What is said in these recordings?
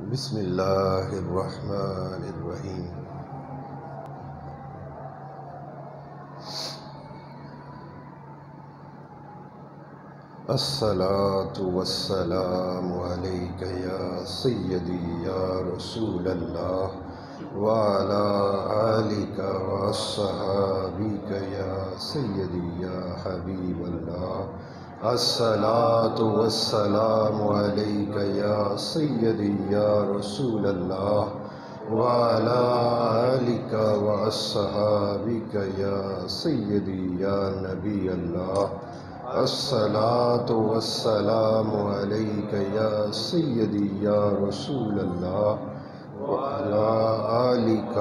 بسم اللہ الرحمن الرحیم۔ الصلاۃ والسلام علیک یا سیدی یا رسول اللہ وعلی آلک واصحابک یا سیدی یا حبیب اللہ۔ الصلاۃ والسلام علیک یا سیدی یا رسول اللہ وعلی آلک واصحابک یا سیدی یا نبی اللہ۔ الصلاۃ والسلام علیک یا سیدی یا رسول اللہ وعلی آلک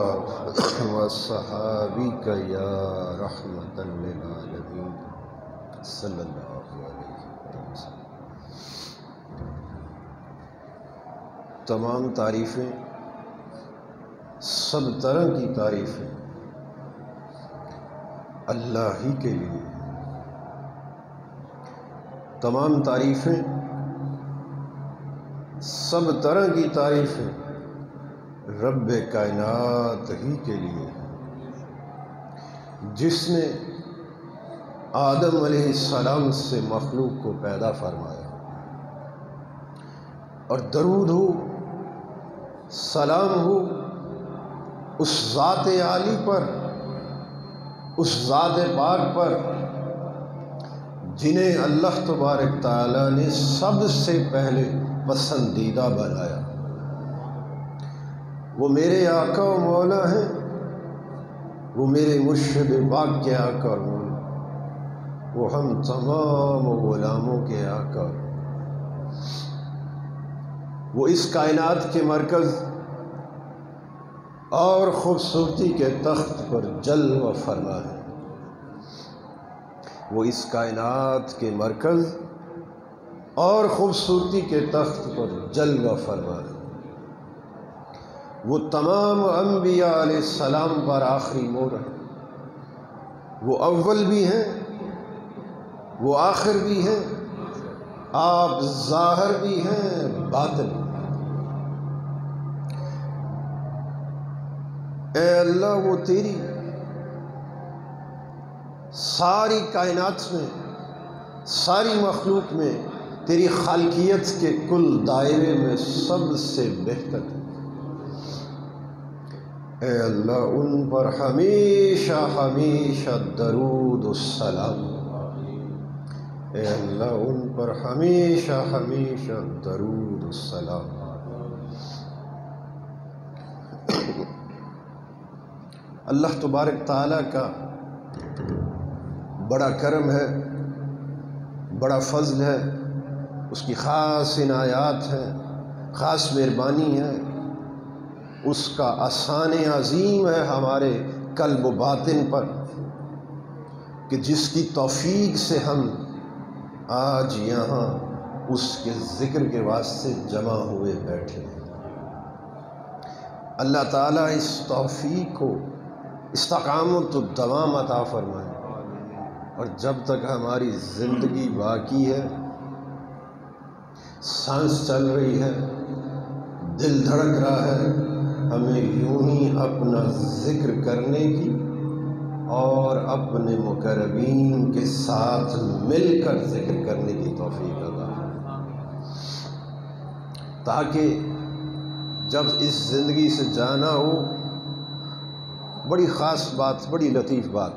واصحابک یا رحمۃ للعالمین صلی اللہ علیہ وسلم۔ تمام تعریفیں، سب طرح کی تعریفیں اللہ ہی کے لیے۔ تمام تعریفیں، سب طرح کی تعریفیں رب کائنات ہی کے لیے، جس نے آدم علیہ السلام سے مخلوق کو پیدا فرمایا، اور درود ہو، سلام ہو اس ذات عالی پر، اس ذات پاک پر جنہیں اللہ تبارک تعالیٰ نے سب سے پہلے پسندیدہ بنایا۔ وہ میرے آقا و مولا ہیں، وہ میرے مرشد پاک کے آقا و مولا، وہ ہم تمام غلاموں کے آقا، وہ اس کائنات کے مرکز اور خوبصورتی کے تخت پر جلوہ فرما ہے۔ وہ اس کائنات کے مرکز اور خوبصورتی کے تخت پر جلوہ فرما ہے۔ وہ تمام انبیاء علیہ السلام پر آخری مہر ہے۔ وہ اول بھی ہیں، وہ آخر بھی ہیں، آپ ظاہر بھی ہیں، باطن بھی۔ اے اللہ، وہ تیری ساری کائنات میں، ساری مخلوق میں، تیری خالقیت کے کل دائرے میں سب سے بہتر ہے۔ اے اللہ، ان پر ہمیشہ ہمیشہ درود و سلام۔ اے اللہ، ان پر ہمیشہ ہمیشہ درود و سلام۔ اللہ تبارک تعالیٰ کا بڑا کرم ہے، بڑا فضل ہے، اس کی خاص عنایات ہے، خاص مہربانی ہے، اس کا احسان عظیم ہے ہمارے قلب و باطن پر، کہ جس کی توفیق سے ہم آج یہاں اس کے ذکر کے واسطے جمع ہوئے بیٹھے ہیں۔ اللہ تعالیٰ اس توفیق کو استقامت و دوام عطا فرمائے، اور جب تک ہماری زندگی باقی ہے، سانس چل رہی ہے، دل دھڑک رہا ہے، ہمیں یوں ہی اپنا ذکر کرنے کی اور اپنے مقربین کے ساتھ مل کر ذکر کرنے کی توفیق عطا فرمائے، تاکہ جب اس زندگی سے جانا ہو، بڑی خاص بات، بڑی لطیف بات،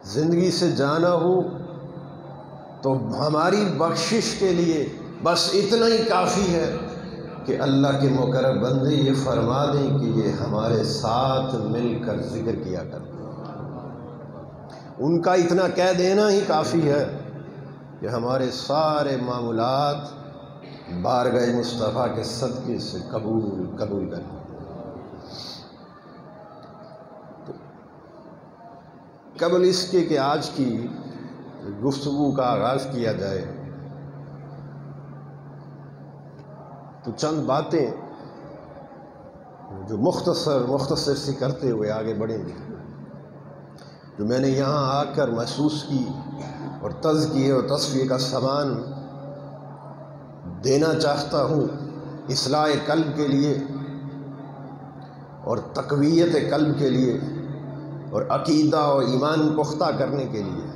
زندگی سے جانا ہو تو ہماری بخشش کے لیے بس اتنا ہی کافی ہے کہ اللہ کے مقرب بندے یہ فرما دیں کہ یہ ہمارے ساتھ مل کر ذکر کیا کرتے ہیں۔ ان کا اتنا کہہ دینا ہی کافی ہے کہ ہمارے سارے معاملات بارگاہ مصطفیٰ کے صدقے سے قبول کر لیں۔ قبل اس کے کہ آج کی گفتگو کا آغاز کیا جائے، تو چند باتیں جو مختصر سی کرتے ہوئے آگے بڑھیں گے، جو میں نے یہاں آ کر محسوس کی اور تزکیے اور تصفیے کا سامان دینا چاہتا ہوں اصلاح قلب کے لیے اور تقویت قلب کے لیے اور عقیدہ اور ایمان پختہ کرنے کے لیے۔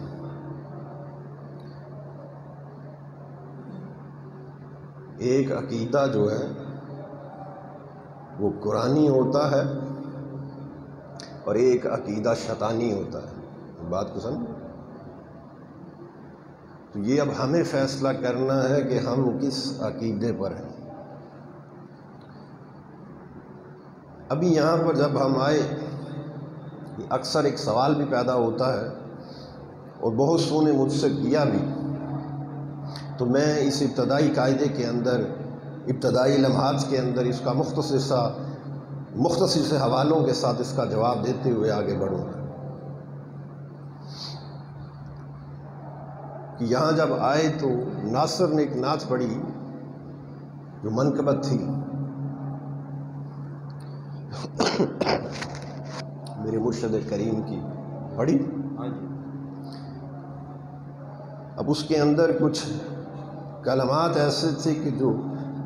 ایک عقیدہ جو ہے وہ قرآنی ہوتا ہے اور ایک عقیدہ شیطانی ہوتا ہے۔ بات کو سمجھ؟ تو یہ اب ہمیں فیصلہ کرنا ہے کہ ہم کس عقیدے پر ہیں۔ ابھی یہاں پر جب ہم آئے، اکثر ایک سوال بھی پیدا ہوتا ہے اور بہت سو نے مجھ سے کیا بھی، تو میں اس ابتدائی قاعدے کے اندر، ابتدائی لمحات کے اندر اس کا مختصر سے حوالوں کے ساتھ اس کا جواب دیتے ہوئے آگے بڑھوں گا کہ یہاں جب آئے تو ناصر نے ایک نعت پڑھی جو منقبت تھی میرے مرشد کریم کی، پڑھی؟ اب اس کے اندر کچھ کلمات ایسے تھے کہ جو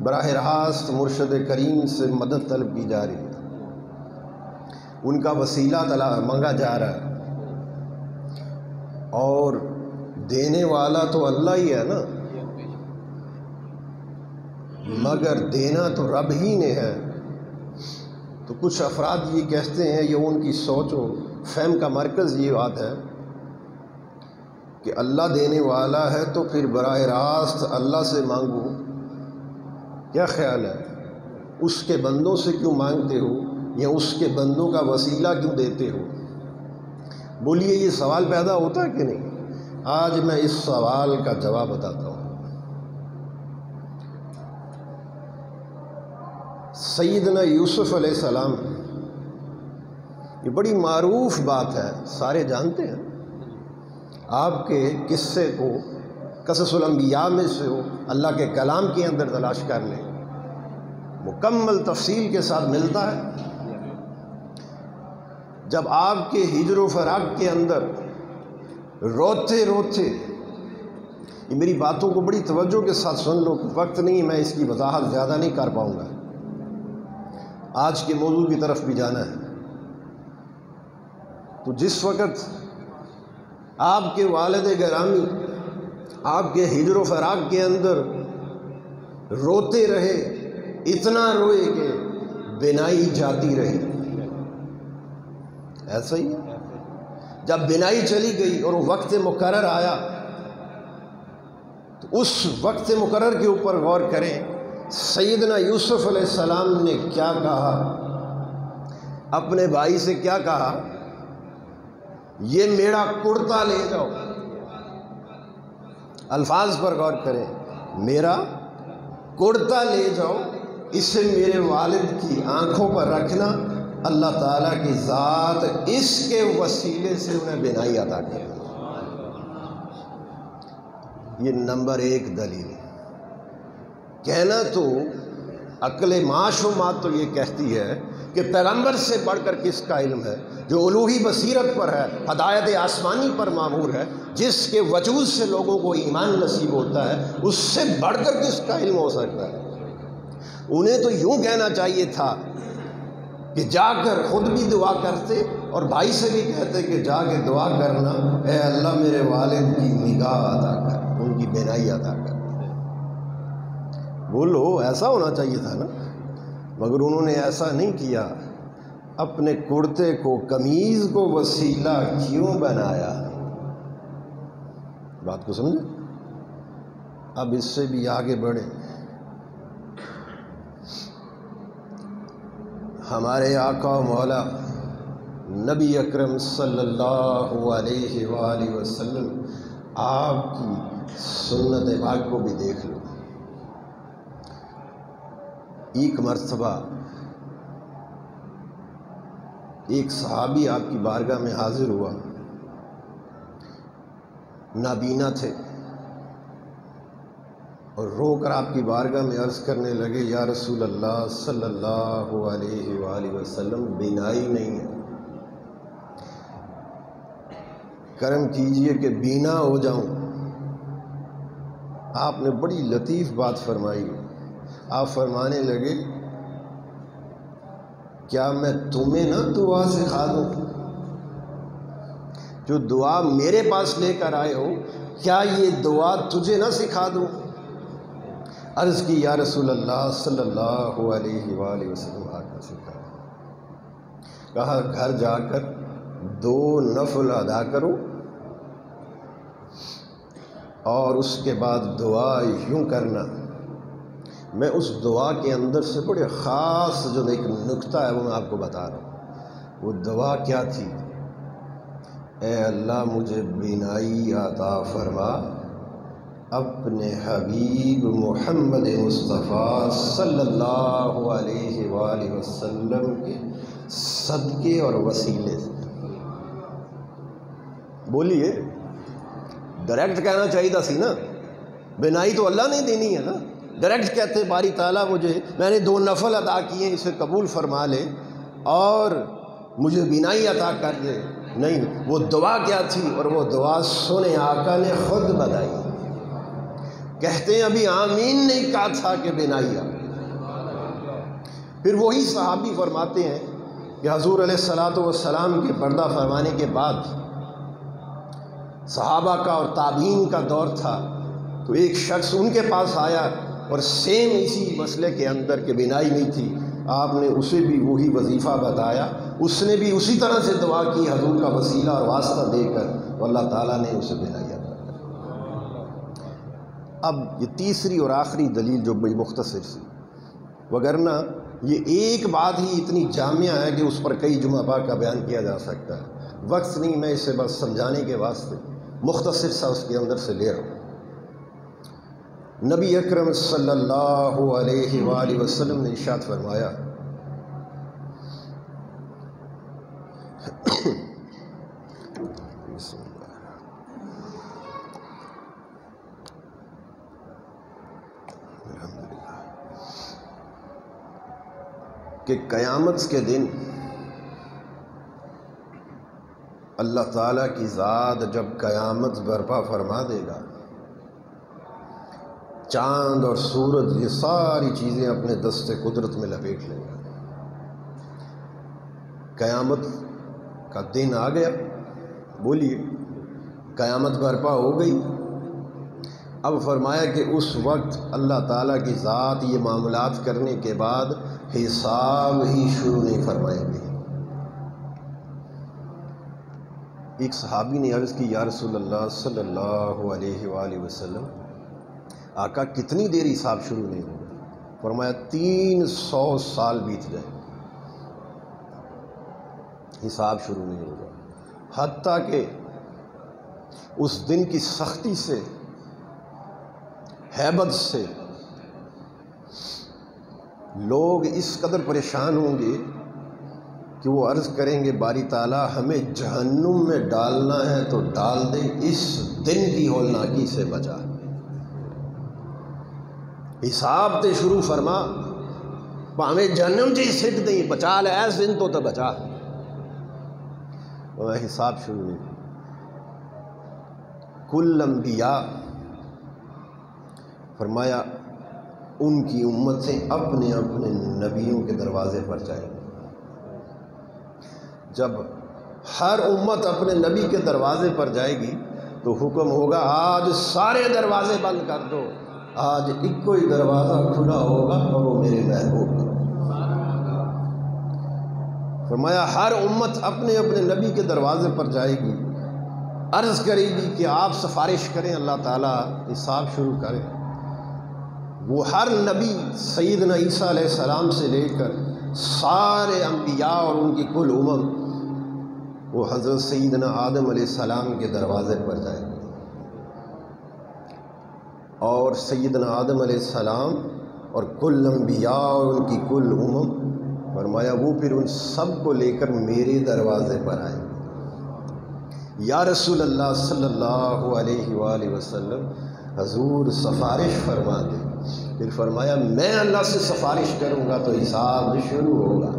براہ راست مرشد کریم سے مدد طلب کی جا رہی ہے، ان کا وسیلہ مانگا جا رہا ہے، اور دینے والا تو اللہ ہی ہے نا، مگر دینا تو رب ہی نے ہے۔ تو کچھ افراد یہ کہتے ہیں، یہ ان کی سوچ و فہم کا مرکز یہ بات ہے کہ اللہ دینے والا ہے تو پھر براہ راست اللہ سے مانگو۔ کیا خیال ہے؟ اس کے بندوں سے کیوں مانگتے ہو، یا اس کے بندوں کا وسیلہ کیوں دیتے ہو؟ بولیے یہ سوال پیدا ہوتا ہے کہ نہیں؟ آج میں اس سوال کا جواب بتاتا ہوں۔ سیدنا یوسف علیہ السلام، یہ بڑی معروف بات ہے، سارے جانتے ہیں، آپ کے قصے کو قصص الانبیاء میں سے ہو، اللہ کے کلام کے اندر تلاش کر لیں، مکمل تفصیل کے ساتھ ملتا ہے۔ جب آپ کے ہجر و فراق کے اندر روتے روتے، یہ میری باتوں کو بڑی توجہ کے ساتھ سن لو، وقت نہیں، میں اس کی وضاحت زیادہ نہیں کر پاؤں گا، آج کے موضوع کی طرف بھی جانا ہے۔ تو جس وقت آپ کے والد گرامی آپ کے ہجر و فراق کے اندر روتے رہے، اتنا روئے کہ بینائی جاتی رہی، ایسا ہی ہے۔ جب بینائی چلی گئی اور وقت مقرر آیا، تو اس وقت مقرر کے اوپر غور کریں، سیدنا یوسف علیہ السلام نے کیا کہا، اپنے بھائی سے کیا کہا؟ یہ میرا کرتا لے جاؤ۔ الفاظ پر غور کریں، میرا کرتا لے جاؤ، اسے میرے والد کی آنکھوں پر رکھنا، اللہ تعالیٰ کی ذات اس کے وسیلے سے انہیں بینائی عطا کرے۔ یہ نمبر ایک دلیل۔ کہنا تو عقل معاش و مات تو یہ کہتی ہے کہ پیغمبر سے بڑھ کر کس کا علم ہے، جو الوہی بصیرت پر ہے، ہدایت آسمانی پر معمور ہے، جس کے وجود سے لوگوں کو ایمان نصیب ہوتا ہے، اس سے بڑھ کر کس کا علم ہو سکتا ہے؟ انہیں تو یوں کہنا چاہیے تھا کہ جا کر خود بھی دعا کرتے اور بھائی سے بھی کہتے کہ جا کے دعا کرنا، اے اللہ میرے والد کی نگاہ عطا کر، ان کی بینائی عطا کر۔ بولو، ایسا ہونا چاہیے تھا نا، مگر انہوں نے ایسا نہیں کیا۔ اپنے کرتے کو، قمیض کو وسیلہ کیوں بنایا؟ بات کو سمجھے؟ اب اس سے بھی آگے بڑھیں۔ ہمارے آقا و مولا نبی اکرم صلی اللہ علیہ وآلہ وسلم، آپ کی سنت پاک کو بھی دیکھ لو۔ ایک مرتبہ ایک صحابی آپ کی بارگاہ میں حاضر ہوا، نابینا تھے، اور رو کر آپ کی بارگاہ میں عرض کرنے لگے، یا رسول اللہ صلی اللہ علیہ وآلہ وسلم، بینائی نہیں ہے، کرم کیجئے کہ بینا ہو جاؤں۔ آپ نے بڑی لطیف بات فرمائی، آپ فرمانے لگے کیا میں تمہیں نہ دعا سکھا دوں؟ جو دعا میرے پاس لے کر آئے ہو کیا یہ دعا تجھے نہ سکھا دوں؟ عرض کی یا رسول اللہ صلی اللہ علیہ وآلہ وسلم آقا سکھا۔ کہا گھر جا کر 2 نفل ادا کرو اور اس کے بعد دعا یوں کرنا۔ میں اس دعا کے اندر سے بڑے خاص جو ایک نکتہ ہے وہ میں آپ کو بتا رہا ہوں۔ وہ دعا کیا تھی؟ اے اللہ مجھے بینائی عطا فرما، اپنے حبیب محمد مصطفیٰ صلی اللہ علیہ وآلہ وسلم کے صدقے اور وسیلے سے۔ بولیے، ڈائریکٹ کہنا چاہیے سی نا، بینائی تو اللہ نے دینی ہے نا۔ ڈائریکٹ کہتے باری تعالیٰ میں نے 2 نفل ادا کیے، اسے قبول فرما لے اور مجھے بینائی عطا کر دے۔ نہیں، وہ دعا کیا تھی؟ اور وہ دعا سنے آقا نے خود بتائی۔ کہتے ہیں ابھی آمین نہیں کہا تھا کہ بینائی آ۔ پھر وہی صحابی فرماتے ہیں کہ حضور علیہ الصلوۃ والسلام کے پردہ فرمانے کے بعد صحابہ کا اور تابعین کا دور تھا، تو ایک شخص ان کے پاس آیا اور سیم اسی مسئلے کے اندر کہ بینائی نہیں تھی، آپ نے اسے بھی وہی وظیفہ بتایا، اس نے بھی اسی طرح سے دعا کی حضور کا وسیلہ اور واسطہ دے کر، اور اللہ تعالیٰ نے اسے بینائی عطا کر۔ اب یہ تیسری اور آخری دلیل جو بڑی مختصر سی، وگرنہ یہ ایک بات ہی اتنی جامعہ ہے کہ اس پر کئی جمعہ پاک کا بیان کیا جا سکتا ہے، وقت نہیں، میں اسے بس سمجھانے کے واسطے مختصر سا اس کے اندر سے لے رہا ہوں۔ نبی اکرم صلی اللہ علیہ وآلہ وسلم نے ارشاد فرمایا کہ قیامت کے دن اللہ تعالیٰ کی ذات جب قیامت برپا فرما دے گا، چاند اور سورج یہ ساری چیزیں اپنے دست قدرت میں لپیٹ لیں گا۔ قیامت کا دن آ گیا، بولیے قیامت برپا ہو گئی۔ اب فرمایا کہ اس وقت اللہ تعالیٰ کی ذات یہ معاملات کرنے کے بعد حساب ہی شروع نہیں فرمائے گی۔ ایک صحابی نے عرض کی یا رسول اللہ صلی اللہ علیہ وآلہ وسلم، آقا کتنی دیر حساب شروع نہیں ہوگا؟ فرمایا 300 سال بیت جائے حساب شروع نہیں ہوگا، حتیٰ کہ اس دن کی سختی سے، ہیبت سے لوگ اس قدر پریشان ہوں گے کہ وہ عرض کریں گے باری تعالیٰ ہمیں جہنم میں ڈالنا ہے تو ڈال دے، اس دن کی ہولناکی سے بچا، حساب تے شروع فرما، ہمیں جہنم چی سٹ دیں، بچا لے ایس دن تو بچا۔ حساب شروع نہیں۔ کل انبیاء فرمایا ان کی امتیں اپنے اپنے نبیوں کے دروازے پر جائیں گے۔ جب ہر امت اپنے نبی کے دروازے پر جائے گی تو حکم ہوگا آج سارے دروازے بند کر دو، آج ایک کوئی دروازہ کھلا ہوگا اور وہ میرے محبوب کا۔ فرمایا ہر امت اپنے اپنے نبی کے دروازے پر جائے گی، عرض کرے گی کہ آپ سفارش کریں، اللہ تعالیٰ حساب شروع کریں۔ وہ ہر نبی سیدنا عیسیٰ علیہ السلام سے لے کر سارے انبیاء اور ان کی کل امم وہ حضرت سیدنا آدم علیہ السلام کے دروازے پر جائیں گے، اور سیدنا آدم علیہ السلام اور کل انبیاء اور ان کی کل امم، فرمایا وہ پھر ان سب کو لے کر میرے دروازے پر آئیں گے۔ یا رسول اللہ صلی اللہ علیہ وآلہ وسلم حضور سفارش فرما دے۔ پھر فرمایا میں اللہ سے سفارش کروں گا تو حساب شروع ہوگا۔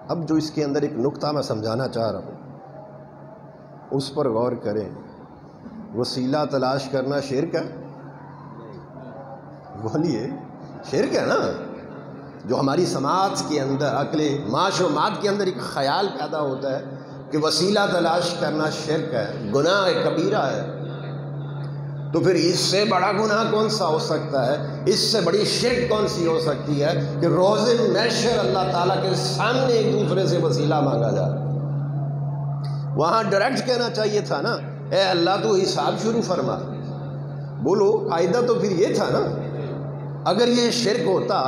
اب جو اس کے اندر ایک نقطہ میں سمجھانا چاہ رہا ہوں اس پر غور کریں۔ وسیلہ تلاش کرنا شرک ہے؟ بولیے شرک ہے نا، جو ہماری سماج کے اندر عقل معاش و ماد کے اندر ایک خیال پیدا ہوتا ہے کہ وسیلہ تلاش کرنا شرک ہے، گناہ کبیرہ ہے، تو پھر اس سے بڑا گناہ کون سا ہو سکتا ہے، اس سے بڑی شرک کون سی ہو سکتی ہے کہ روز محشر اللہ تعالیٰ کے سامنے ایک دوسرے سے وسیلہ مانگا جائے۔ وہاں ڈائریکٹ کہنا چاہیے تھا نا، اے اللہ تو حساب شروع فرما، بولو قاعدہ تو پھر یہ تھا نا۔ اگر یہ شرک ہوتا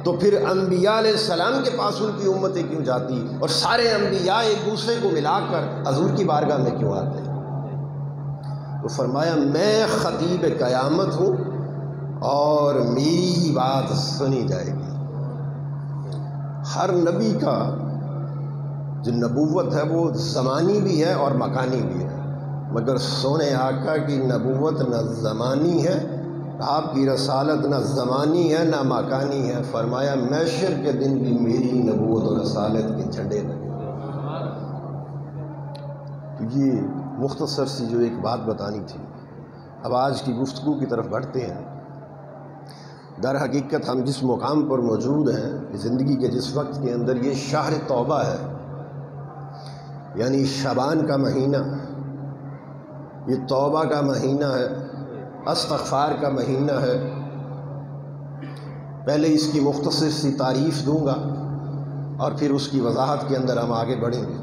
تو پھر انبیاء علیہ السلام کے پاس ان کی امتیں کیوں جاتی، اور سارے انبیاء ایک دوسرے کو ملا کر حضور کی بارگاہ میں کیوں آتے؟ تو فرمایا میں خطیب قیامت ہوں اور میری ہی بات سنی جائے گی۔ ہر نبی کا جو نبوت ہے وہ زمانی بھی ہے اور مکانی بھی ہے، مگر سونے آقا کی نبوت نہ زمانی ہے، آپ کی رسالت نہ زمانی ہے نہ مکانی ہے۔ فرمایا محشر کے دن بھی میری نبوت اور رسالت کے جھنڈے لگے۔ تو یہ مختصر سی جو ایک بات بتانی تھی۔ اب آج کی گفتگو کی طرف بڑھتے ہیں۔ در حقیقت ہم جس مقام پر موجود ہیں زندگی کے جس وقت کے اندر، یہ شہر توبہ ہے، یعنی شعبان کا مہینہ، یہ توبہ کا مہینہ ہے، استغفار کا مہینہ ہے۔ پہلے اس کی مختصر سی تعریف دوں گا اور پھر اس کی وضاحت کے اندر ہم آگے بڑھیں گے۔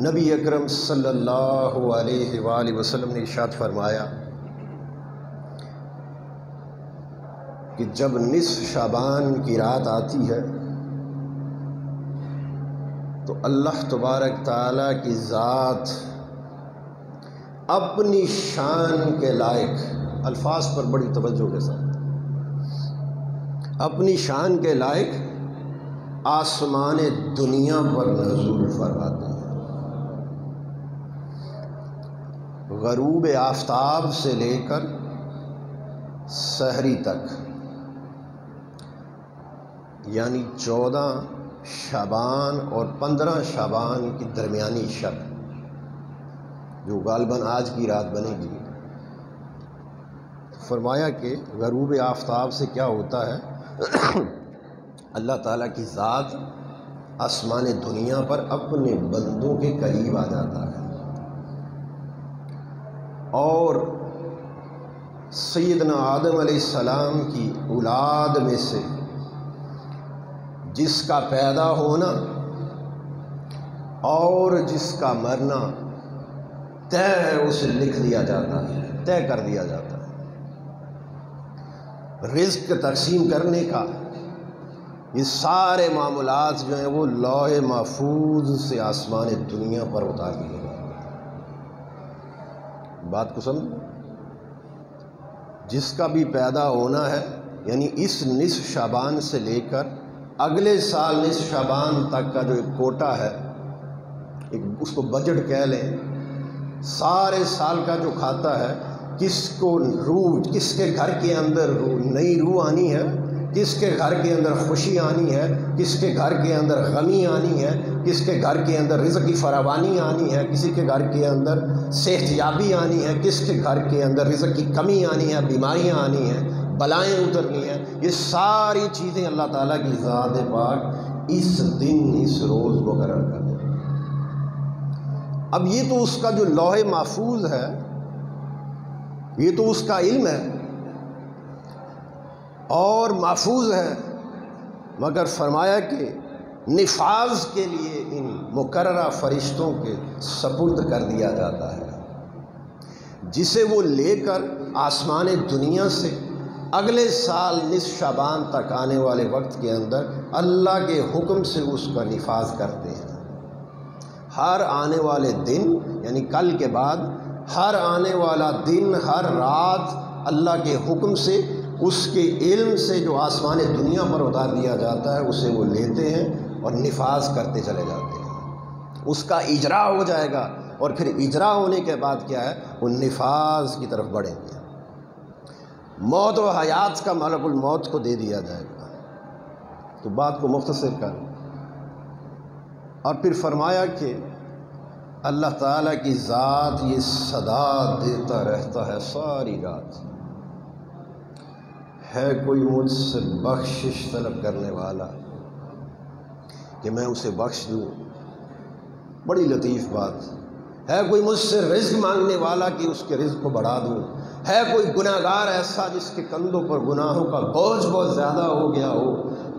نبی اکرم صلی اللہ علیہ وآلہ وسلم نے ارشاد فرمایا کہ جب نصف شعبان کی رات آتی ہے تو اللہ تبارک تعالیٰ کی ذات اپنی شان کے لائق، الفاظ پر بڑی توجہ کے ساتھ، اپنی شان کے لائق آسمان دنیا پر نزول فرماتے ہیں۔ غروب آفتاب سے لے کر سحری تک، یعنی 14 شعبان اور 15 شعبان کی درمیانی شب، جو غالباً آج کی رات بنے گی۔ فرمایا کہ غروب آفتاب سے کیا ہوتا ہے، اللہ تعالیٰ کی ذات آسمان دنیا پر اپنے بندوں کے قریب آ جاتا ہے، اور سیدنا آدم علیہ السلام کی اولاد میں سے جس کا پیدا ہونا اور جس کا مرنا طے اسے لکھ دیا جاتا ہے، طے کر دیا جاتا ہے۔ رزق تقسیم کرنے کا یہ سارے معاملات جو ہیں وہ لوح محفوظ سے آسمان دنیا پر اتار دیے گئے۔ بات کو سمجھ، جس کا بھی پیدا ہونا ہے، یعنی اس نصف شعبان سے لے کر اگلے سال نصف شعبان تک کا جو ایک کوٹا ہے، اس کو بجٹ کہہ لیں، سارے سال کا جو کھاتا ہے، کس کو روح، کس کے گھر کے اندر نئی روح آنی ہے، کس کے گھر کے اندر خوشی آنی ہے، کس کے گھر کے اندر غمی آنی ہے، کس کے گھر کے اندر رزق کی فراوانی آنی ہے، کسی کے گھر کے اندر صحت یابی آنی ہے، کس کے گھر کے اندر رزق کی کمی آنی ہے، بیماریاں آنی ہیں، بلائیں اترنی ہیں، یہ ساری چیزیں اللہ تعالیٰ کی ذات پاک اس دن، اس روز مقرر کر دیں۔ اب یہ تو اس کا جو لوح محفوظ ہے، یہ تو اس کا علم ہے اور محفوظ ہے، مگر فرمایا کہ نفاذ کے لیے ان مقررہ فرشتوں کے سپرد کر دیا جاتا ہے، جسے وہ لے کر آسمان دنیا سے اگلے سال نصف شعبان تک آنے والے وقت کے اندر اللہ کے حکم سے اس کا نفاذ کرتے ہیں۔ ہر آنے والے دن، یعنی کل کے بعد ہر آنے والا دن، ہر رات اللہ کے حکم سے، اس کے علم سے جو آسمان دنیا پر اتار دیا جاتا ہے، اسے وہ لیتے ہیں اور نفاذ کرتے چلے جاتے ہیں۔ اس کا اجرا ہو جائے گا، اور پھر اجرا ہونے کے بعد کیا ہے، وہ نفاذ کی طرف بڑھیں گے۔ موت و حیات کا ملک الموت کو دے دیا جائے گا۔ تو بات کو مختصر کر، اور پھر فرمایا کہ اللہ تعالیٰ کی ذات یہ صدا دیتا رہتا ہے ساری رات، ہے کوئی مجھ سے بخشش طلب کرنے والا کہ میں اسے بخش دوں؟ بڑی لطیف بات ہے کوئی مجھ سے رزق مانگنے والا کہ اس کے رزق کو بڑھا دوں؟ ہے کوئی گناہ گار ایسا جس کے کندھوں پر گناہوں کا بوجھ بہت زیادہ ہو گیا ہو؟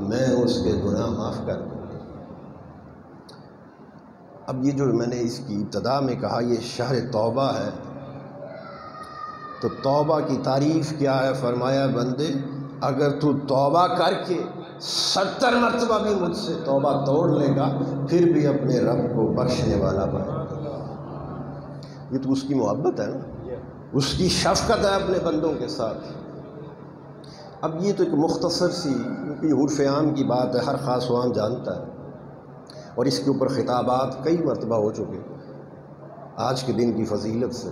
میں اس کے گناہ معاف کر دوں۔ اب یہ جو میں نے اس کی ابتدا میں کہا یہ شہر توبہ ہے، تو توبہ کی تعریف کیا ہے؟ فرمایا بندے اگر تو توبہ کر کے 70 مرتبہ بھی مجھ سے توبہ توڑ لے گا پھر بھی اپنے رب کو بخشنے والا بنے گا۔ یہ تو اس کی محبت ہے نا، اس کی شفقت ہے اپنے بندوں کے ساتھ۔ اب یہ تو ایک مختصر سی، کیونکہ عرف عام کی بات ہے، ہر خاص و عام جانتا ہے، اور اس کے اوپر خطابات کئی مرتبہ ہو چکے آج کے دن کی فضیلت سے۔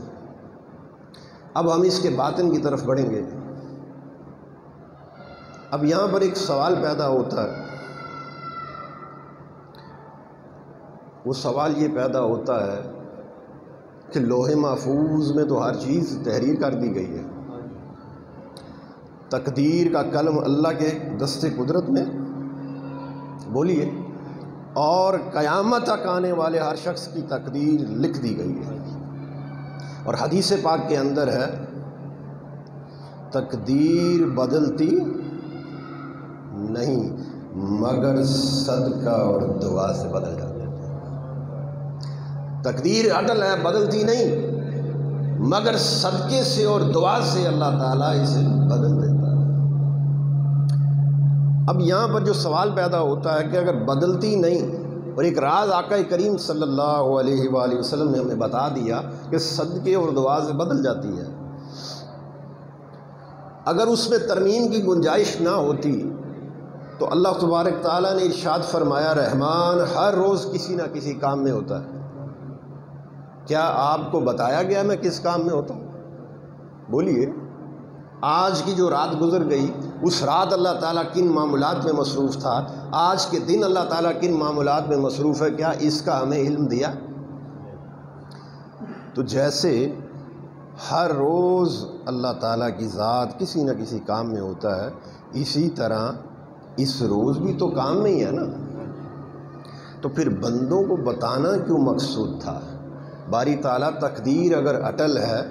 اب ہم اس کے باطن کی طرف بڑھیں گے۔ اب یہاں پر ایک سوال پیدا ہوتا ہے، وہ سوال یہ پیدا ہوتا ہے کہ لوح محفوظ میں تو ہر چیز تحریر کر دی گئی ہے، تقدیر کا قلم اللہ کے دست قدرت میں بولیے، اور قیامت تک آنے والے ہر شخص کی تقدیر لکھ دی گئی ہے، اور حدیث پاک کے اندر ہے تقدیر بدلتی نہیں مگر صدقہ اور دعا سے بدل جاتی ہے۔ تقدیر اٹل ہے، بدلتی نہیں، مگر صدقے سے اور دعا سے اللہ تعالیٰ اسے بدل دیتا ہے۔ اب یہاں پر جو سوال پیدا ہوتا ہے کہ اگر بدلتی نہیں، اور ایک راز آقا کریم صلی اللہ علیہ وآلہ وسلم نے ہمیں بتا دیا کہ صدقے اور دعا سے بدل جاتی ہے، اگر اس میں ترمیم کی گنجائش نہ ہوتی تو اللہ تبارک تعالیٰ نے ارشاد فرمایا رحمان ہر روز کسی نہ کسی کام میں ہوتا ہے۔ کیا آپ کو بتایا گیا میں کس کام میں ہوتا ہوں؟ بولیے، آج کی جو رات گزر گئی اس رات اللہ تعالیٰ کن معاملات میں مصروف تھا؟ آج کے دن اللہ تعالیٰ کن معاملات میں مصروف ہے؟ کیا اس کا ہمیں علم دیا؟ تو جیسے ہر روز اللہ تعالیٰ کی ذات کسی نہ کسی کام میں ہوتا ہے، اسی طرح اس روز بھی تو کام میں ہی ہے نا۔ تو پھر بندوں کو بتانا کیوں مقصود تھا؟ باری تعالیٰ تقدیر اگر اٹل ہے،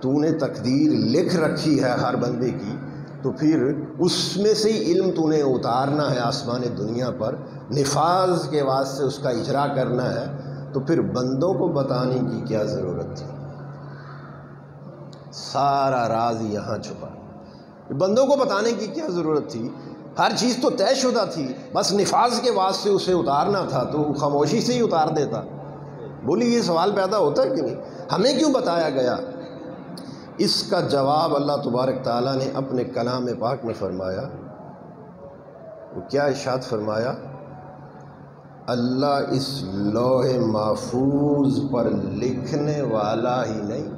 تو نے تقدیر لکھ رکھی ہے ہر بندے کی، تو پھر اس میں سے ہی علم تو نے اتارنا ہے آسمان دنیا پر، نفاذ کے واسطے اس کا اجرا کرنا ہے، تو پھر بندوں کو بتانے کی کیا ضرورت تھی؟ سارا راز یہاں چھپا، بندوں کو بتانے کی کیا ضرورت تھی؟ ہر چیز تو طے شدہ تھی، بس نفاذ کے واسطے اسے اتارنا تھا تو خاموشی سے ہی اتار دیتا۔ بولی یہ سوال پیدا ہوتا ہے کہ نہیں، ہمیں کیوں بتایا گیا؟ اس کا جواب اللہ تبارک تعالیٰ نے اپنے کلام پاک میں فرمایا۔ وہ کیا ارشاد فرمایا؟ اللہ اس لوح محفوظ پر لکھنے والا ہی نہیں،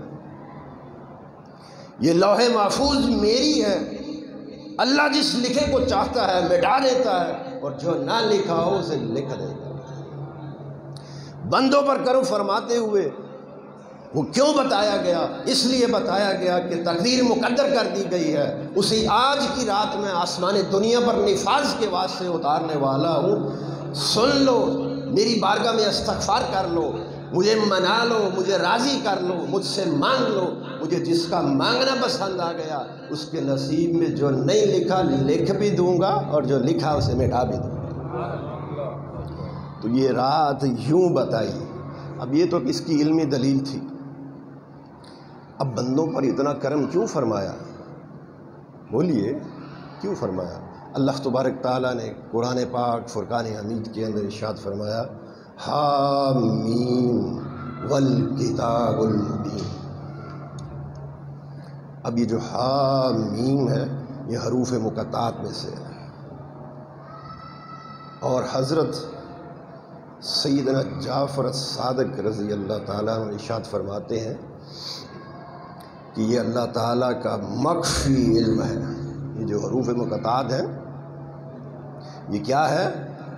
یہ لوح محفوظ میری ہے، اللہ جس لکھے کو چاہتا ہے مٹا دیتا ہے، اور جو نہ لکھا ہو اسے لکھ دیتا ہے۔ بندوں پر کرم فرماتے ہوئے وہ کیوں بتایا گیا؟ اس لیے بتایا گیا کہ تقدیر مقدر کر دی گئی ہے، اسی آج کی رات میں آسمان دنیا پر نفاذ کے واسطے اتارنے والا ہوں۔ سن لو، میری بارگاہ میں استغفار کر لو، مجھے منا لو، مجھے راضی کر لو، مجھ سے مانگ لو، مجھے جس کا مانگنا پسند آ گیا اس کے نصیب میں جو نہیں لکھا لکھ بھی دوں گا، اور جو لکھا اسے مٹا بھی دوں گا۔ تو یہ رات یوں بتائی۔ اب یہ تو کس کی علمی دلیل تھی؟ اب بندوں پر اتنا کرم کیوں فرمایا؟ بولیے کیوں فرمایا؟ اللہ تبارک تعالیٰ نے قرآن پاک فرقان حمید کے اندر ارشاد فرمایا حامیم والکتاب المبین۔ اب یہ جو حامیم ہے یہ حروف مقطعات میں سے ہے، اور حضرت سیدنا جعفر الصادق رضی اللہ تعالیٰ عنہ ارشاد فرماتے ہیں کہ یہ اللہ تعالیٰ کا مخفی علم ہے۔ یہ جو حروف مقطعات ہیں یہ کیا ہے؟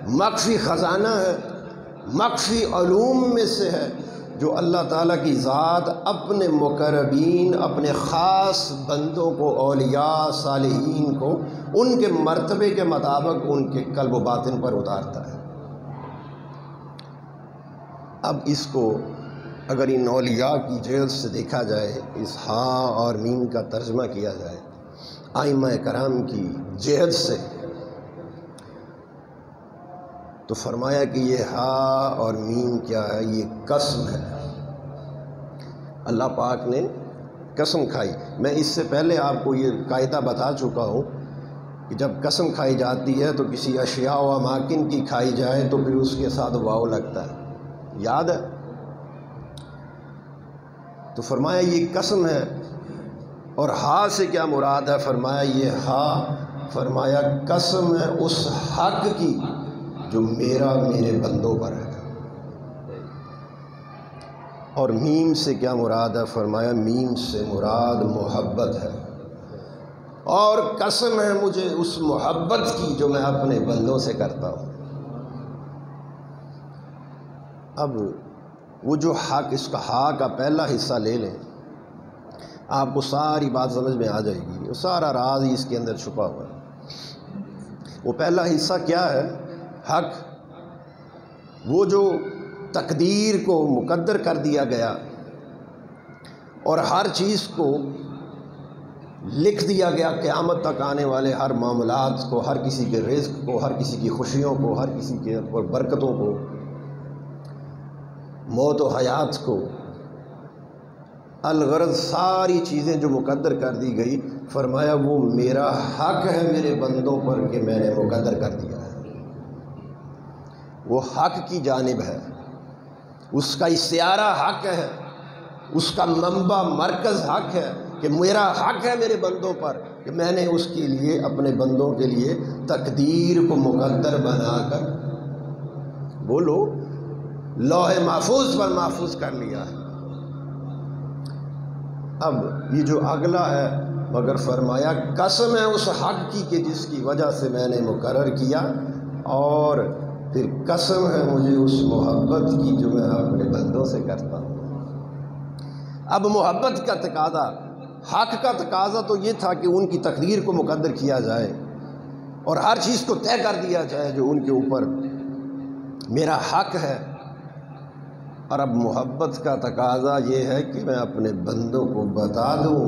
مخفی خزانہ ہے، مخفی علوم میں سے ہے، جو اللہ تعالیٰ کی ذات اپنے مقربین، اپنے خاص بندوں کو، اولیاء صالحین کو ان کے مرتبے کے مطابق ان کے قلب و باطن پر اتارتا ہے۔ اب اس کو اگر ان اولیاء کی جہد سے دیکھا جائے، اس ہاں اور میم کا ترجمہ کیا جائے ائمہ کرام کی جہد سے، تو فرمایا کہ یہ ہاں اور میم کیا ہے؟ یہ قسم ہے۔ اللہ پاک نے قسم کھائی۔ میں اس سے پہلے آپ کو یہ قاعدہ بتا چکا ہوں کہ جب قسم کھائی جاتی ہے تو کسی اشیاء و اماکن کی کھائی جائے تو پھر اس کے ساتھ واو لگتا ہے، یاد ہے؟ تو فرمایا یہ قسم ہے۔ اور ہاں سے کیا مراد ہے؟ فرمایا یہ ہاں، فرمایا قسم ہے اس حق کی جو میرے بندوں پر ہے۔ اور میم سے کیا مراد ہے؟ فرمایا میم سے مراد محبت ہے، اور قسم ہے مجھے اس محبت کی جو میں اپنے بندوں سے کرتا ہوں۔ اب وہ جو حق، اس کا ہاں کا پہلا حصہ لے لیں، آپ کو ساری بات سمجھ میں آ جائے گی، وہ سارا راز ہی اس کے اندر چھپا ہوا ہے۔ وہ پہلا حصہ کیا ہے؟ حق، وہ جو تقدیر کو مقدر کر دیا گیا اور ہر چیز کو لکھ دیا گیا، قیامت تک آنے والے ہر معاملات کو، ہر کسی کے رزق کو، ہر کسی کی خوشیوں کو، ہر کسی کے برکتوں کو، موت و حیات کو، الغرض ساری چیزیں جو مقدر کر دی گئی، فرمایا وہ میرا حق ہے میرے بندوں پر کہ میں نے مقدر کر دیا ہے۔ وہ حق کی جانب ہے، اس کا استعارہ حق ہے، اس کا منبع مرکز حق ہے کہ میرا حق ہے میرے بندوں پر کہ میں نے اس کے لیے، اپنے بندوں کے لیے تقدیر کو مقدر بنا کر، بولو، لوح محفوظ پر محفوظ کر لیا ہے۔ اب یہ جو اگلا ہے، مگر فرمایا قسم ہے اس حق کی کہ جس کی وجہ سے میں نے مقرر کیا، اور پھر قسم ہے مجھے اس محبت کی جو میں اپنے بندوں سے کرتا ہوں۔ اب محبت کا تقاضا، حق کا تقاضا تو یہ تھا کہ ان کی تقدیر کو مقدر کیا جائے اور ہر چیز کو طے کر دیا جائے جو ان کے اوپر میرا حق ہے۔ اور اب محبت کا تقاضا یہ ہے کہ میں اپنے بندوں کو بتا دوں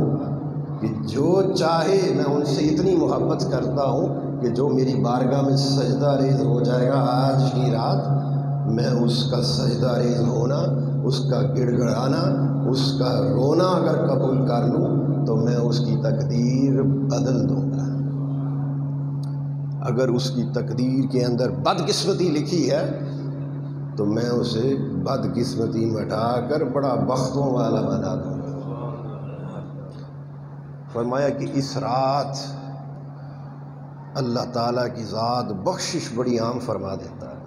کہ جو چاہے، میں ان سے اتنی محبت کرتا ہوں کہ جو میری بارگاہ میں سجدہ ریز ہو جائے گا آج کی رات، میں اس کا سجدہ ریز ہونا، اس کا گڑ گڑانا، اس کا رونا اگر قبول کر لوں تو میں اس کی تقدیر بدل دوں گا۔ اگر اس کی تقدیر کے اندر بدقسمتی لکھی ہے تو میں اسے بدقسمتی مٹا کر بڑا بختوں والا بنا دوں گا۔ فرمایا کہ اس رات اللہ تعالیٰ کی ذات بخشش بڑی عام فرما دیتا ہے،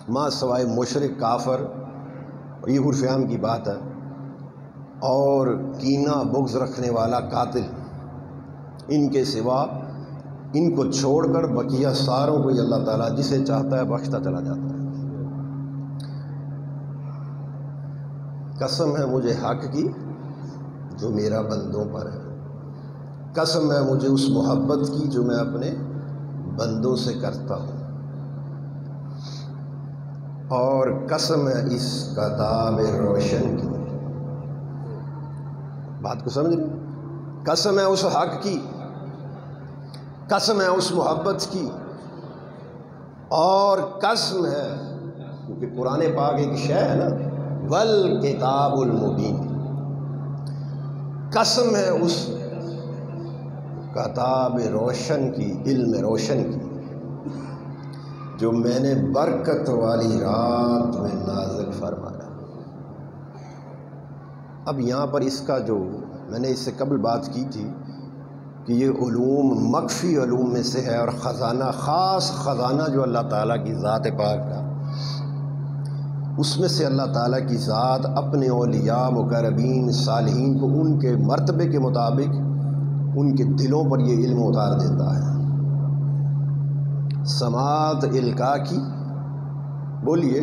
ماں سوائے مشرک، کافر، یہ عرف عام کی بات ہے، اور کینہ بغض رکھنے والا قاتل، ان کے سوا، ان کو چھوڑ کر بقیہ ساروں کو اللہ تعالیٰ جسے چاہتا ہے بخشتا چلا جاتا ہے۔ قسم ہے مجھے حق کی جو میرا بندوں پر ہے، قسم ہے مجھے اس محبت کی جو میں اپنے بندوں سے کرتا ہوں، اور قسم ہے اس کتاب روشن کی۔ بات کو سمجھ رہے؟ قسم ہے اس حق کی، قسم ہے اس محبت کی، اور قسم ہے، کیونکہ قرآن پاک ایک شے ہے نا، والکتاب المبین، قسم ہے اس کتاب روشن کی، علم روشن کی، جو میں نے برکت والی رات میں نازل فرمایا۔ اب یہاں پر اس کا جو میں نے اس سے قبل بات کی تھی کہ یہ علوم مخفی علوم میں سے ہے، اور خزانہ، خاص خزانہ جو اللہ تعالیٰ کی ذات پاک کا، اس میں سے اللہ تعالیٰ کی ذات اپنے اولیاء، مقربین، صالحین کو ان کے مرتبے کے مطابق ان کے دلوں پر یہ علم اتار دیتا ہے۔ سماعت القا کی، بولیے،